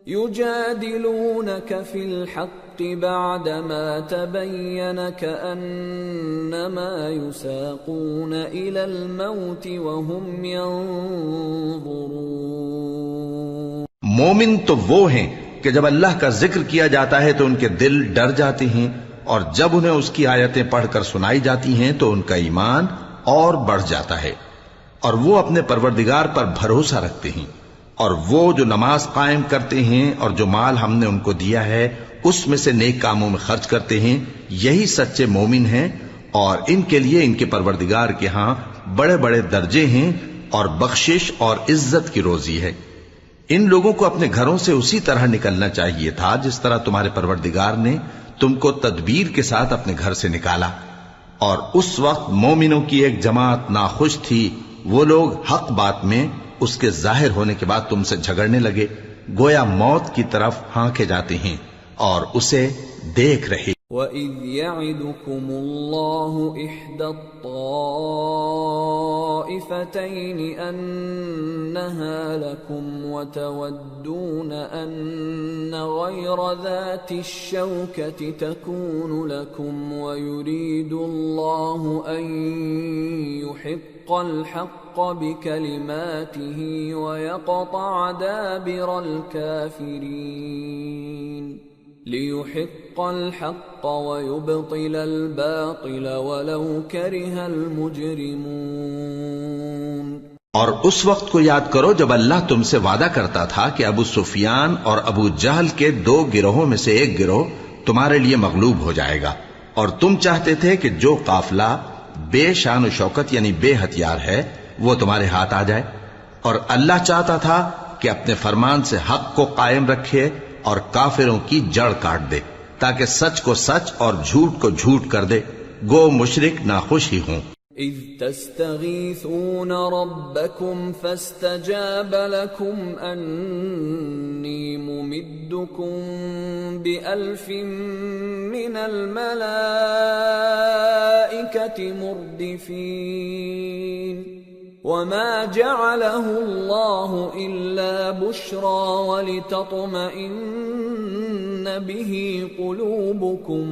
يجادلونك في الحق بعدما تبين كأنما يساقون إلى الموت وهم ينظرون. مومن تو وہ ہیں کہ جب اللہ کا ذکر کیا جاتا ہے تو ان کے دل ڈر جاتے ہیں، اور جب انہیں اس کی آیتیں پڑھ کر سنائی جاتی ہیں تو ان کا ایمان اور بڑھ جاتا ہے، اور وہ اپنے پروردگار پر بھروسہ رکھتے ہیں، اور وہ جو نماز قائم کرتے ہیں اور جو مال ہم نے ان کو دیا ہے اس میں سے نیک کاموں میں خرچ کرتے ہیں، یہی سچے مومن ہیں، اور ان کے لیے ان کے پروردگار کے ہاں بڑے بڑے درجے ہیں اور بخشش اور عزت کی روزی ہے. ان لوگوں کو اپنے گھروں سے اسی طرح نکلنا چاہیے تھا جس طرح تمہارے پروردگار نے تم کو تدبیر کے ساتھ اپنے گھر سے نکالا. اور اس وقت مومنوں کی ایک جماعت ناخوش تھی، وہ لوگ حق بات میں اس کے ظاہر ہونے کے بعد تم سے جھگڑنے لگے، گویا موت کی طرف ہانکے جاتے ہیں اور اسے دیکھ رہے. وَإِذْ يَعِدُكُمُ اللَّهُ إِحْدَى الطَّائِفَتَيْنِ أَنَّهَا لَكُمْ وَتَوَدُّونَ أَنَّ غَيْرَ ذَاتِ الشَّوْكَةِ تَكُونُ لَكُمْ وَيُرِيدُ اللَّهُ أَن يُحِقَّ الْحَقَّ بِكَلِمَاتِهِ وَيَقْطَعَ دَابِرَ الْكَافِرِينَ لِيُحِقَّ الْحَقَّ وَيُبْطِلَ الْبَاطِلَ وَلَوْ كَرِهَ الْمُجْرِمُونَ. اور اس وقت کو یاد کرو جب اللہ تم سے وعدہ کرتا تھا کہ ابو سفیان اور ابو جہل کے 2 گروہوں میں سے ایک گروہ تمہارے لیے مغلوب ہو جائے گا، اور تم چاہتے تھے کہ جو قافلہ بے شان و شوکت یعنی بے ہتھیار ہے وہ تمہارے ہاتھ آ جائے، اور اللہ چاہتا تھا کہ اپنے فرمان سے حق کو قائم رکھے اور کافروں کی جڑ کاٹ دے، تاکہ سچ کو سچ اور جھوٹ کو جھوٹ کر دے، گو مشرک ناخوش ہی ہوں. اذ تستغیثون ربکم فاستجاب لکم انی ممدکم بألف من الملائکة مردفین وما جعله الله إلا بشرى ولتطمئن به قلوبكم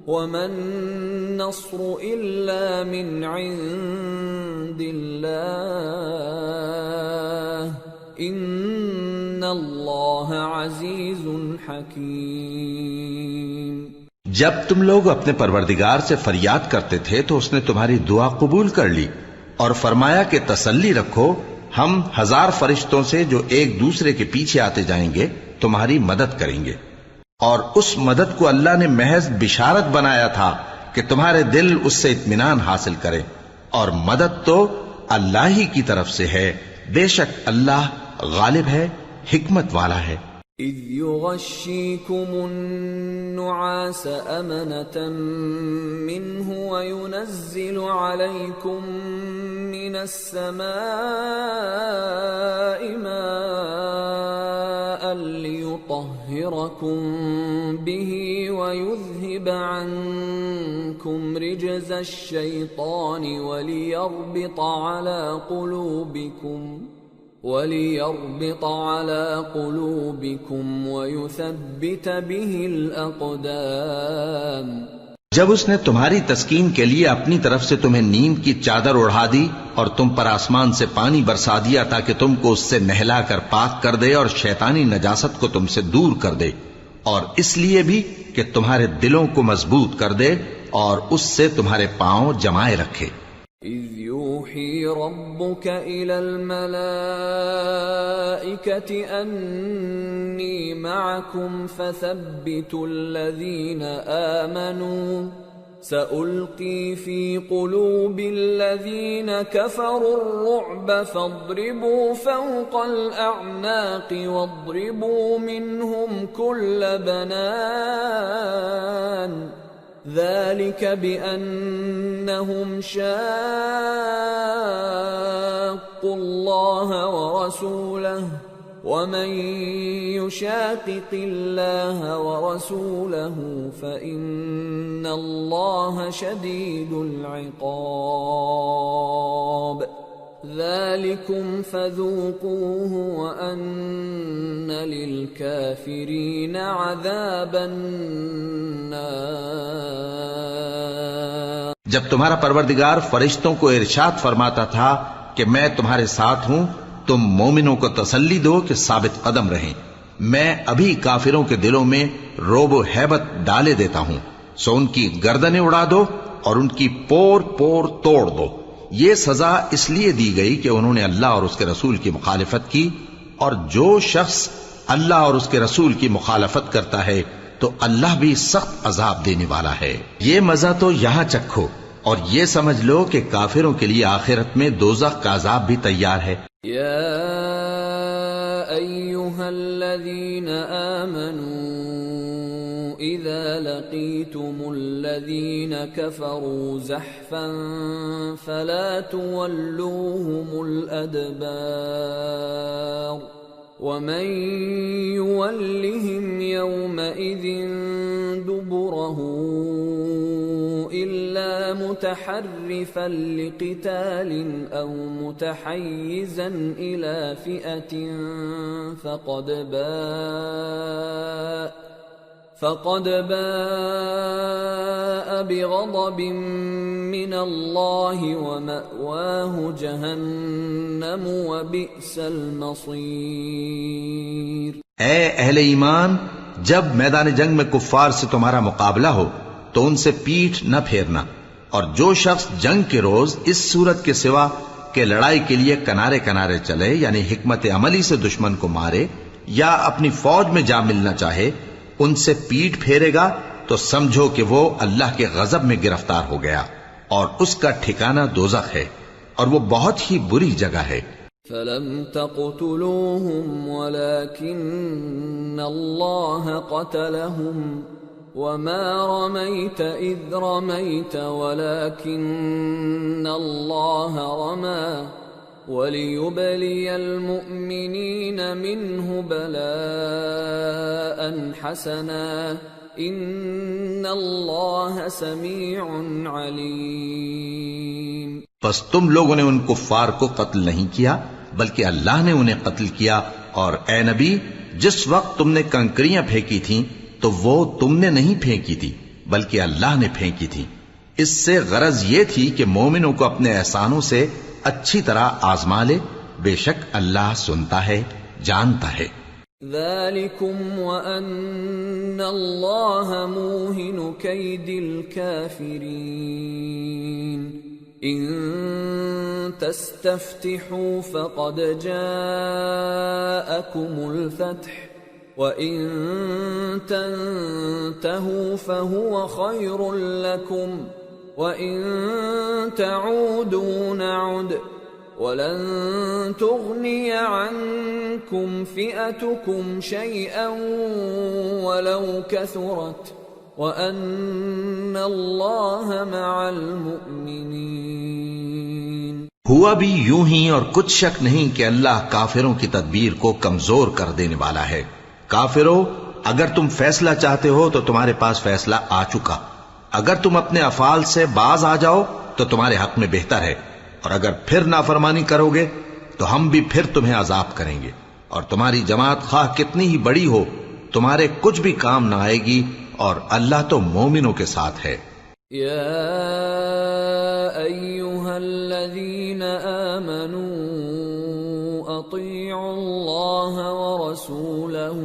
وما النصر إلا من عند الله إن الله عزيز حكيم. جب تم لوگ اپنے پروردگار سے فریاد کرتے تھے تو اس نے تمہاری دعا قبول کر لی اور فرمایا کہ تسلی رکھو، ہم 1000 فرشتوں سے جو ایک دوسرے کے پیچھے آتے جائیں گے تمہاری مدد کریں گے. اور اس مدد کو اللہ نے محض بشارت بنایا تھا کہ تمہارے دل اس سے اطمینان حاصل کریں، اور مدد تو اللہ ہی کی طرف سے ہے، بے شک اللہ غالب ہے، حکمت والا ہے. اذ يغشيكم النعاس أمنة منه وينزل عليكم من السماء ماء ليطهركم به ويذهب عنكم رجز الشيطان وليربط على قلوبكم وَلِيَرْبِطَ عَلَى قُلُوبِكُمْ وَيُثَبِّتَ بِهِ الْأَقْدَامَ۔ جب اس نے تمہاری تسکین کے لیے اپنی طرف سے تمہیں نیند کی چادر اڑھا دی اور تم پر آسمان سے پانی برسا دیا تاکہ تم کو اس سے نہلا کر پاک کر دے اور شیطانی نجاست کو تم سے دور کر دے، اور اس لیے بھی کہ تمہارے دلوں کو مضبوط کر دے اور اس سے تمہارے پاؤں جمائے رکھے۔ اِذْ يُوحِي رَبُّكَ إِلَى الْمَلَائِكَةِ أَنِّي مَعَكُمْ فَثَبِّتُوا الَّذِينَ آمَنُوا سَأُلْقِي فِي قُلُوبِ الَّذِينَ كَفَرُوا الرُّعْبَ فَاضْرِبُوا فَوْقَ الْأَعْنَاقِ وَاضْرِبُوا مِنْهُمْ كُلَّ بَنَانٍ ذَلِكَ بِأَنَّهُمْ شَاقُّوا اللَّهَ وَرَسُولَهُ وَمَن يُشَاقِقِ اللَّهَ وَرَسُولَهُ فَإِنَّ اللَّهَ شَدِيدُ الْعِقَابِ ذَلِكُمْ فَذُوقُوهُ وَأَنَّ لِلْكَافِرِينَ عَذَابَ النَّارِ۔ جب تمہارا پروردگار فرشتوں کو ارشاد فرماتا تھا کہ میں تمہارے ساتھ ہوں، تم مومنوں کو تسلی دو کہ ثابت قدم رہیں، میں ابھی کافروں کے دلوں میں رعب و ہیبت ڈالے دیتا ہوں، سو ان کی گردنیں اڑا دو اور ان کی پور پور توڑ دو۔ یہ سزا اس لیے دی گئی کہ انہوں نے اللہ اور اس کے رسول کی مخالفت کی، اور جو شخص اللہ اور اس کے رسول کی مخالفت کرتا ہے تو اللہ بھی سخت عذاب دینے والا ہے۔ یہ مزہ تو یہاں چکھو اور یہ سمجھ لو کہ کافروں کے لیے آخرت میں دوزخ کا عذاب بھی تیار ہے۔ یا ایھا الذین آمنوا اذا لقیتم الذین کفروا زحفا فلا تولوهم الادبار ومن يولهم يومئذ دبره إلا متحرفا لقتال أو متحيزا إلى فئة فقد باء بغضب من الله ومأواه جهنم وبئس المصير۔ اے اہل ایمان، جب میدان جنگ میں کفار سے تمہارا مقابلہ ہو تو ان سے پیٹھ نہ پھیرنا، اور جو شخص جنگ کے روز اس صورت کے سوا کہ لڑائی کے لیے کنارے کنارے چلے، یعنی حکمت عملی سے دشمن کو مارے یا اپنی فوج میں جا ملنا چاہے، ان سے پیٹھ پھیرے گا تو سمجھو کہ وہ اللہ کے غضب میں گرفتار ہو گیا، اور اس کا ٹھکانہ دوزخ ہے، اور وہ بہت ہی بری جگہ ہے۔ فَلَمْ تَقْتُلُوهُمْ وَلَكِنَّ اللَّهَ قَتَلَهُمْ وَمَا رَمَيْتَ إِذْ رَمَيْتَ وَلَكِنَّ اللَّهَ رَمَى وَلِيُبْلِيَ الْمُؤْمِنِينَ مِنْهُ بَلَاءً حَسَنًا إِنَّ اللَّهَ سَمِيعٌ عَلِيمٌ۔ پس تم لوگوں نے ان کفار کو قتل نہیں کیا بلکہ اللہ نے انہیں قتل کیا، اور اے نبی، جس وقت تم نے کنکریاں پھینکی تھیں تو وہ تم نے نہیں پھینکی تھی بلکہ اللہ نے پھینکی تھی۔ اس سے غرض یہ تھی کہ مومنوں کو اپنے احسانوں سے اچھی طرح آزما لے، بے شک اللہ سنتا ہے، جانتا ہے۔ ذَلِكُمْ وَأَنَّ اللَّهَ مُوهِنُ كَيْدِ الْكَافِرِينَ إِن تَسْتَفْتِحُوا فَقَدْ جَاءَكُمُ الْفَتْحُ وَإِن تَنْتَهُوا فَهُوَ خَيْرٌ لَكُمْ وَإِن تَعُودُوا نَعُدْ وَلَن تُغْنِيَ عَنكُمْ فِئَتُكُمْ شَيْئًا وَلَوْ كَثُرَتْ وَأَنَّ اللَّهَ مَعَ الْمُؤْمِنِينَ۔ ہوا بھی یوں ہی، اور کچھ شک نہیں کہ اللہ کافروں کی تدبیر کو کمزور کر دینے والا ہے۔ کافروں، اگر تم فیصلہ چاہتے ہو تو تمہارے پاس فیصلہ آ چکا، اگر تم اپنے افعال سے باز آ جاؤ تو تمہارے حق میں بہتر ہے، اور اگر پھر نافرمانی کرو گے تو ہم بھی پھر تمہیں عذاب کریں گے، اور تمہاری جماعت خواہ کتنی ہی بڑی ہو تمہارے کچھ بھی کام نہ آئے گی، اور اللہ تو مومنوں کے ساتھ ہے۔ یا ایھا الذین آمنوا اطیعوا اللہ ورسولہ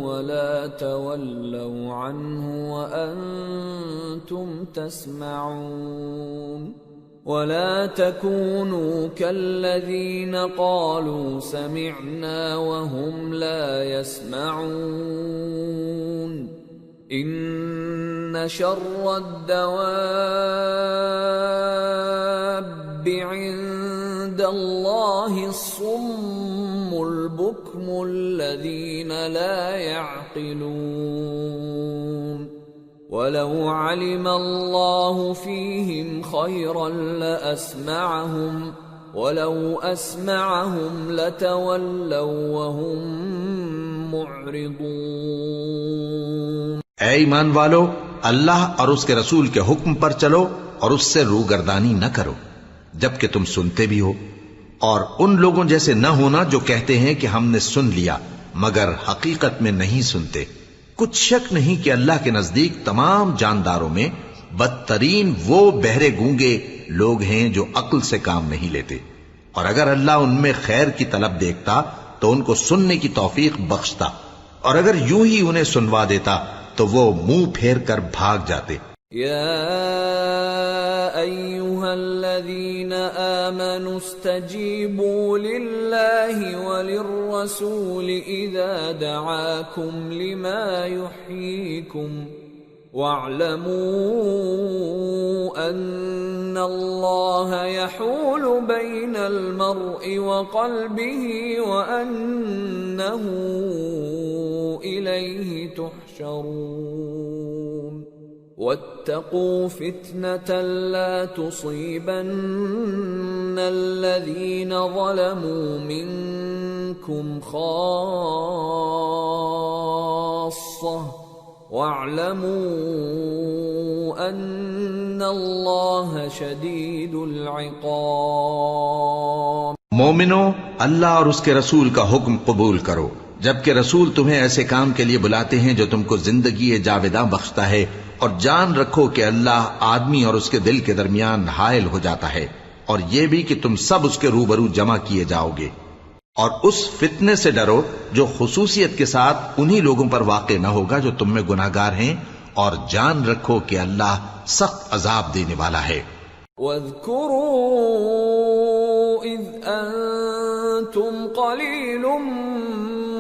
ولا تولوا عنہ وانتم تسمعون ولا تكونوا كالذين قالوا سمعنا وهم لا يسمعون ان شر الدواب عند الله الصم البكم الذين لا يعقلون وَلَوْ عَلِمَ اللَّهُ فِيهِمْ خَيْرًا لَأَسْمَعَهُمْ وَلَوْ أَسْمَعَهُمْ لَتَوَلَّوْا وَهُمْ مُعْرِضُونَ۔ اے ایمان والو، اللہ اور اس کے رسول کے حکم پر چلو اور اس سے روگردانی نہ کرو جبکہ تم سنتے بھی ہو، اور ان لوگوں جیسے نہ ہونا جو کہتے ہیں کہ ہم نے سن لیا مگر حقیقت میں نہیں سنتے۔ کچھ شک نہیں کہ اللہ کے نزدیک تمام جانداروں میں بدترین وہ بہرے گونگے لوگ ہیں جو عقل سے کام نہیں لیتے، اور اگر اللہ ان میں خیر کی طلب دیکھتا تو ان کو سننے کی توفیق بخشتا، اور اگر یوں ہی انہیں سنوا دیتا تو وہ منہ پھیر کر بھاگ جاتے۔ یا ایھا الذین آمنوا استجیبوا للہ وللرسول اذا دعاکم لما یحییکم واعلموا ان اللہ یحول بین المرء وقلبہ وانہ الیہ تحشرون واتقوا فتنة لا تصيبن الذين ظلموا منكم خاصة واعلموا أن الله شديد العقاب۔ مومنو، اللہ اور اس کے رسول کا حکم قبول کرو جبکہ رسول تمہیں ایسے کام کے لیے بلاتے ہیں جو تم کو زندگی جاوداں بخشتا ہے، اور جان رکھو کہ اللہ آدمی اور اس کے دل کے درمیان حائل ہو جاتا ہے، اور یہ بھی کہ تم سب اس کے روبرو جمع کیے جاؤ گے، اور اس فتنے سے ڈرو جو خصوصیت کے ساتھ انہی لوگوں پر واقع نہ ہوگا جو تم میں گناہگار ہیں، اور جان رکھو کہ اللہ سخت عذاب دینے والا ہے۔ وَاذْكُرُوا إِذْ أَنْتُمْ قَلِيلٌ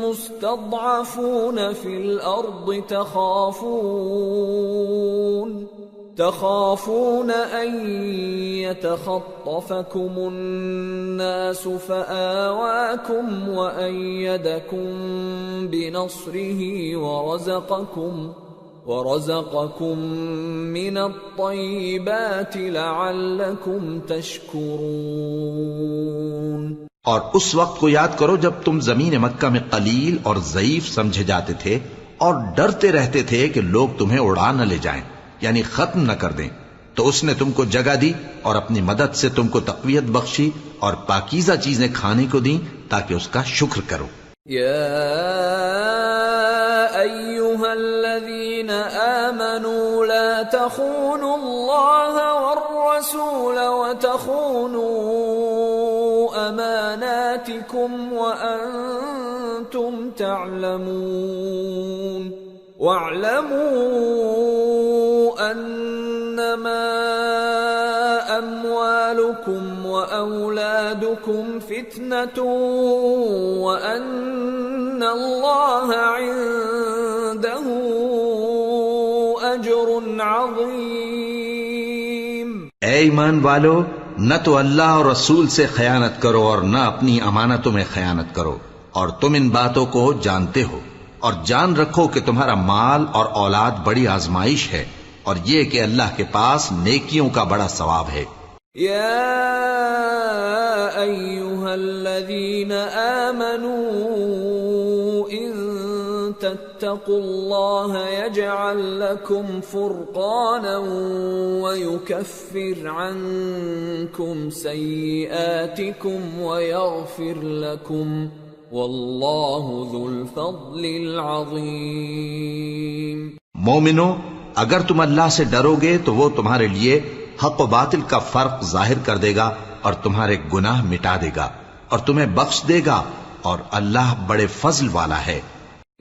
مستضعفون في الأرض تخافون أن يتخطفكم الناس فآواكم وأيدكم بنصره ورزقكم من الطيبات لعلكم تشكرون۔ اور اس وقت کو یاد کرو جب تم زمین مکہ میں قلیل اور ضعیف سمجھے جاتے تھے اور ڈرتے رہتے تھے کہ لوگ تمہیں اڑا نہ لے جائیں، یعنی ختم نہ کر دیں، تو اس نے تم کو جگہ دی اور اپنی مدد سے تم کو تقویت بخشی اور پاکیزہ چیزیں کھانے کو دیں تاکہ اس کا شکر کرو۔ یا ایھا الذین آمنوا لا تخونوا اللہ والرسول وتخونوا اماناتکم وانتم تعلمون واعلموا انما اموالکم واولادکم فتنة وان اللہ عنده اجر عظیم۔ اے ایمان والو، نہ تو اللہ اور رسول سے خیانت کرو اور نہ اپنی امانتوں میں خیانت کرو، اور تم ان باتوں کو جانتے ہو، اور جان رکھو کہ تمہارا مال اور اولاد بڑی آزمائش ہے، اور یہ کہ اللہ کے پاس نیکیوں کا بڑا ثواب ہے۔ یا ایھا الذین آمنوا ان واتقوا الله يجعل لكم فرقانا ويكفر عنكم سيئاتكم ويغفر لكم والله ذو الفضل العظيم۔ مومنو، اگر تم اللہ سے ڈرو گے تو وہ تمہارے لیے حق و باطل کا فرق ظاہر کر دے گا اور تمہارے گناہ مٹا دے گا اور تمہیں بخش دے گا، اور اللہ بڑے فضل والا ہے۔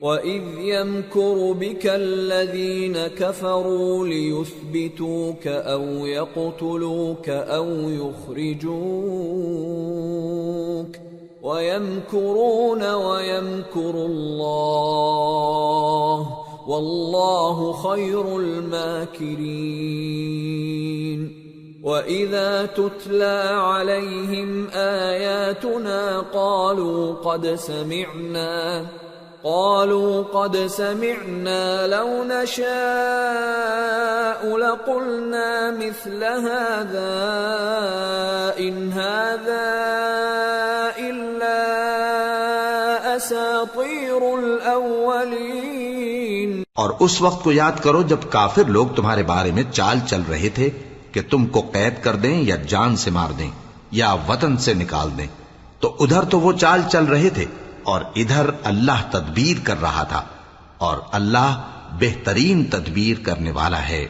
وَإِذْ يَمْكُرُ بِكَ الَّذِينَ كَفَرُوا لِيُثْبِتُوكَ أَوْ يَقْتُلُوكَ أَوْ يُخْرِجُوكَ وَيَمْكُرُونَ وَيَمْكُرُ اللَّهُ وَاللَّهُ خَيْرُ الْمَاكِرِينَ۔ وَإِذَا تُتْلَى عَلَيْهِمْ آيَاتُنَا قالوا قد سمعنا لو نشاء لقلنا مثل هذا إن هذا إلا أساطير الأولين۔ اور اس وقت کو یاد کرو جب کافر لوگ تمہارے بارے میں چال چل رہے تھے کہ تم کو قید کر دیں یا جان سے مار دیں یا وطن سے نکال دیں، تو ادھر تو وہ چال چل رہے تھے اور ادھر اللہ تدبیر کر رہا تھا، اور اللہ بہترین تدبیر کرنے والا ہے۔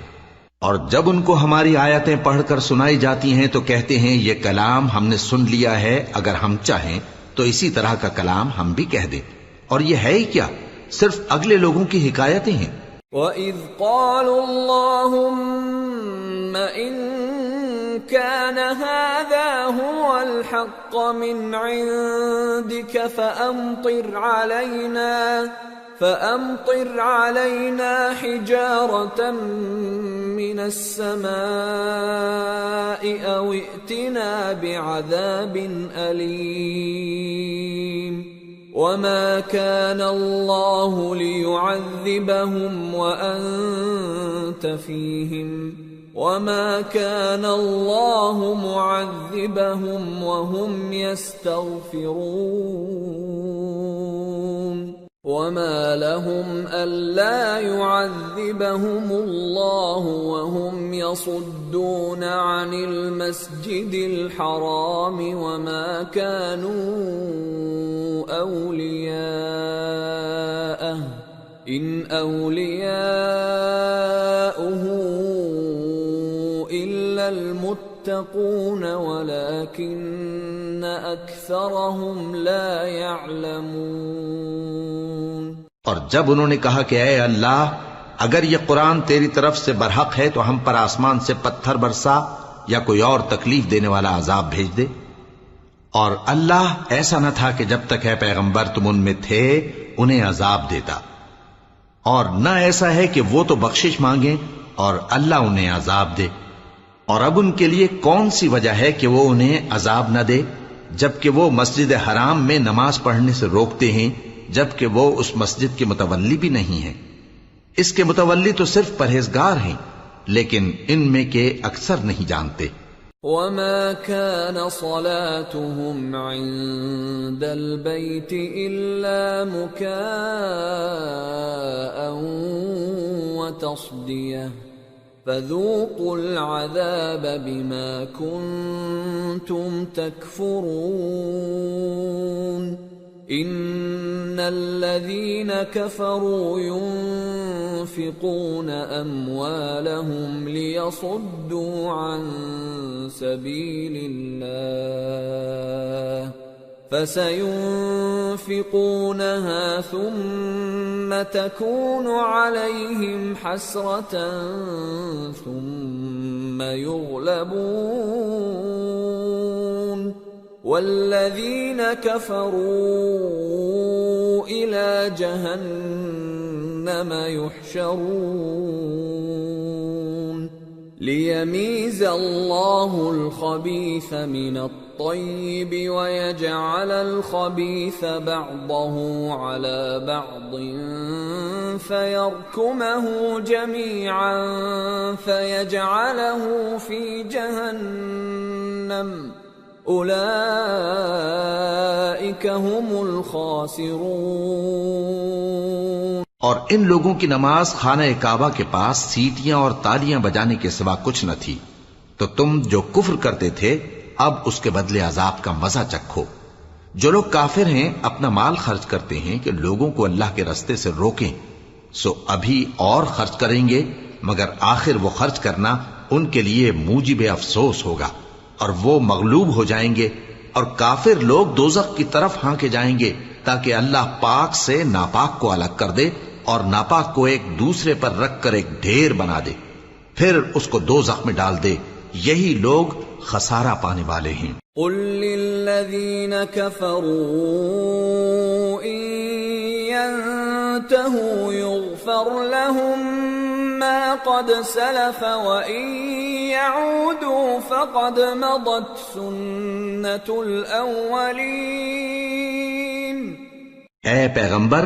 اور جب ان کو ہماری آیتیں پڑھ کر سنائی جاتی ہیں تو کہتے ہیں یہ کلام ہم نے سن لیا ہے، اگر ہم چاہیں تو اسی طرح کا کلام ہم بھی کہہ دیں، اور یہ ہے ہی کیا، صرف اگلے لوگوں کی حکایتیں ہیں۔ وَإِذْ قَالُوا اللَّهُمَّ إِن كَانَ هَذَا هُوَ الْحَقَّ مِنْ عِنْدِكَ فَأَمْطِرْ عَلَيْنَا حِجَارَةً مِّنَ السَّمَاءِ أَوْ ائْتِنَا بِعَذَابٍ أَلِيمٍ۔ وَمَا كَانَ اللَّهُ لِيُعَذِّبَهُمْ وَأَنْتَ فِيهِمْ وَمَا كَانَ اللَّهُ مُعَذِّبَهُمْ وَهُمْ يَسْتَغْفِرُونَ وَمَا لَهُمْ أَلَّا يُعَذِّبَهُمُ اللَّهُ وَهُمْ يَصُدُّونَ عَنِ الْمَسْجِدِ الْحَرَامِ وَمَا كَانُوا أَوْلِيَاءَهُ إِنْ أَوْلِيَاؤُهُ إِلَّا الْمُتَّقُونَ وَلَكِنَّ أَكْثَرَهُمْ لَا يَعْلَمُونَ۔ اور جب انہوں نے کہا کہ اے اللہ، اگر یہ قرآن تیری طرف سے برحق ہے تو ہم پر آسمان سے پتھر برسا یا کوئی اور تکلیف دینے والا عذاب بھیج دے، اور اللہ ایسا نہ تھا کہ جب تک ہے پیغمبر تم ان میں تھے انہیں عذاب دیتا، اور نہ ایسا ہے کہ وہ تو بخشش مانگیں اور اللہ انہیں عذاب دے۔ اور اب ان کے لیے کون سی وجہ ہے کہ وہ انہیں عذاب نہ دے، جبکہ وہ مسجد حرام میں نماز پڑھنے سے روکتے ہیں، جبکہ وہ اس مسجد کے متولی بھی نہیں ہیں۔ اس کے متولی تو صرف پرہیزگار ہیں، لیکن ان میں کے اکثر نہیں جانتے۔ وَمَا كَانَ صَلَاتُهُمْ عِندَ الْبَيْتِ إِلَّا مُكَاءً وَتَصْدِيَةً فَذُوقُوا الْعَذَابَ بِمَا كُنتُمْ تَكْفُرُونَ۔ إِنَّ الَّذِينَ كَفَرُوا يُنْفِقُونَ أَمْوَالَهُمْ لِيَصُدُّوا عَنْ سَبِيلِ اللَّهِ فَسَيُنْفِقُونَهَا ثُمَّ تَكُونُ عَلَيْهِمْ حَسْرَةً ثُمَّ يُغْلَبُونَ وَالَّذِينَ كَفَرُوا إِلَى جَهَنَّمَ يُحْشَرُونَ لِيَمِيزَ اللَّهُ الْخَبِيثَ مِنَ الطَّيِّبِ وَيَجْعَلَ الْخَبِيثَ بَعْضَهُ عَلَى بَعْضٍ فَيَرْكُمَهُ جَمِيعًا فَيَجْعَلَهُ فِي جَهَنَّمَ أُولَئِكَ هُمُ الْخَاسِرُونَ۔ اور ان لوگوں کی نماز خانہ کعبہ کے پاس سیٹیاں اور تالیاں بجانے کے سوا کچھ نہ تھی، تو تم جو کفر کرتے تھے اب اس کے بدلے عذاب کا مزہ چکھو۔ جو لوگ کافر ہیں اپنا مال خرچ کرتے ہیں کہ لوگوں کو اللہ کے رستے سے روکیں، سو ابھی اور خرچ کریں گے، مگر آخر وہ خرچ کرنا ان کے لیے موجب افسوس ہوگا اور وہ مغلوب ہو جائیں گے، اور کافر لوگ دوزخ کی طرف ہانکے جائیں گے تاکہ اللہ پاک سے ناپاک کو الگ کر دے اور ناپاک کو ایک دوسرے پر رکھ کر ایک ڈھیر بنا دے، پھر اس کو دوزخ میں ڈال دے۔ یہی لوگ خسارہ پانے والے ہیں۔ قل للذین کفروا ان ينتهوا يغفر لهم ما قد سلف وان يعودوا فقد مضت سنة الاولین۔ اے پیغمبر،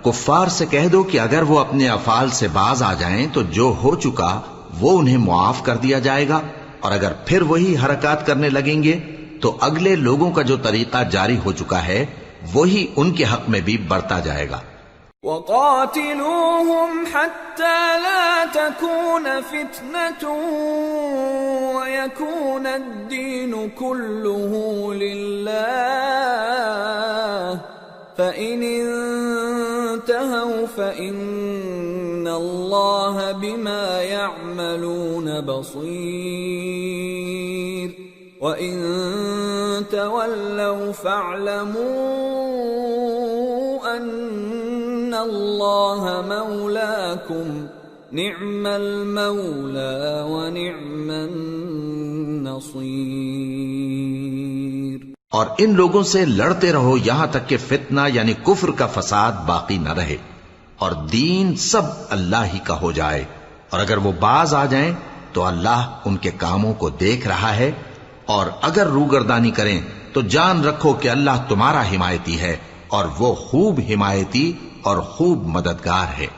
کفار سے کہہ دو کہ اگر وہ اپنے افعال سے باز آ جائیں تو جو ہو چکا وہ انہیں معاف کر دیا جائے گا، اور اگر پھر وہی حرکات کرنے لگیں گے تو اگلے لوگوں کا جو طریقہ جاری ہو چکا ہے وہی ان کے حق میں بھی برتا جائے گا۔ وَقَاتِلُوهُمْ حَتَّى لَا تَكُونَ فِتْنَةٌ وَيَكُونَ الدِّينُ كُلُّهُ لِلَّهِ فَإِنِ انتهوا فَإِنَّ اللَّهَ بِمَا يَعْمَلُونَ بَصِيرٌ وَإِن تَوَلَّوْا فَاعْلَمُوا أَنَّ اللَّهَ مَوْلَاكُمْ نِعْمَ الْمَوْلَى وَنِعْمَ النَّصِيرُ۔ اور ان لوگوں سے لڑتے رہو یہاں تک کہ فتنہ یعنی کفر کا فساد باقی نہ رہے، اور دین سب اللہ ہی کا ہو جائے، اور اگر وہ باز آ جائیں تو اللہ ان کے کاموں کو دیکھ رہا ہے، اور اگر روگردانی کریں تو جان رکھو کہ اللہ تمہارا حمایتی ہے، اور وہ خوب حمایتی اور خوب مددگار ہے۔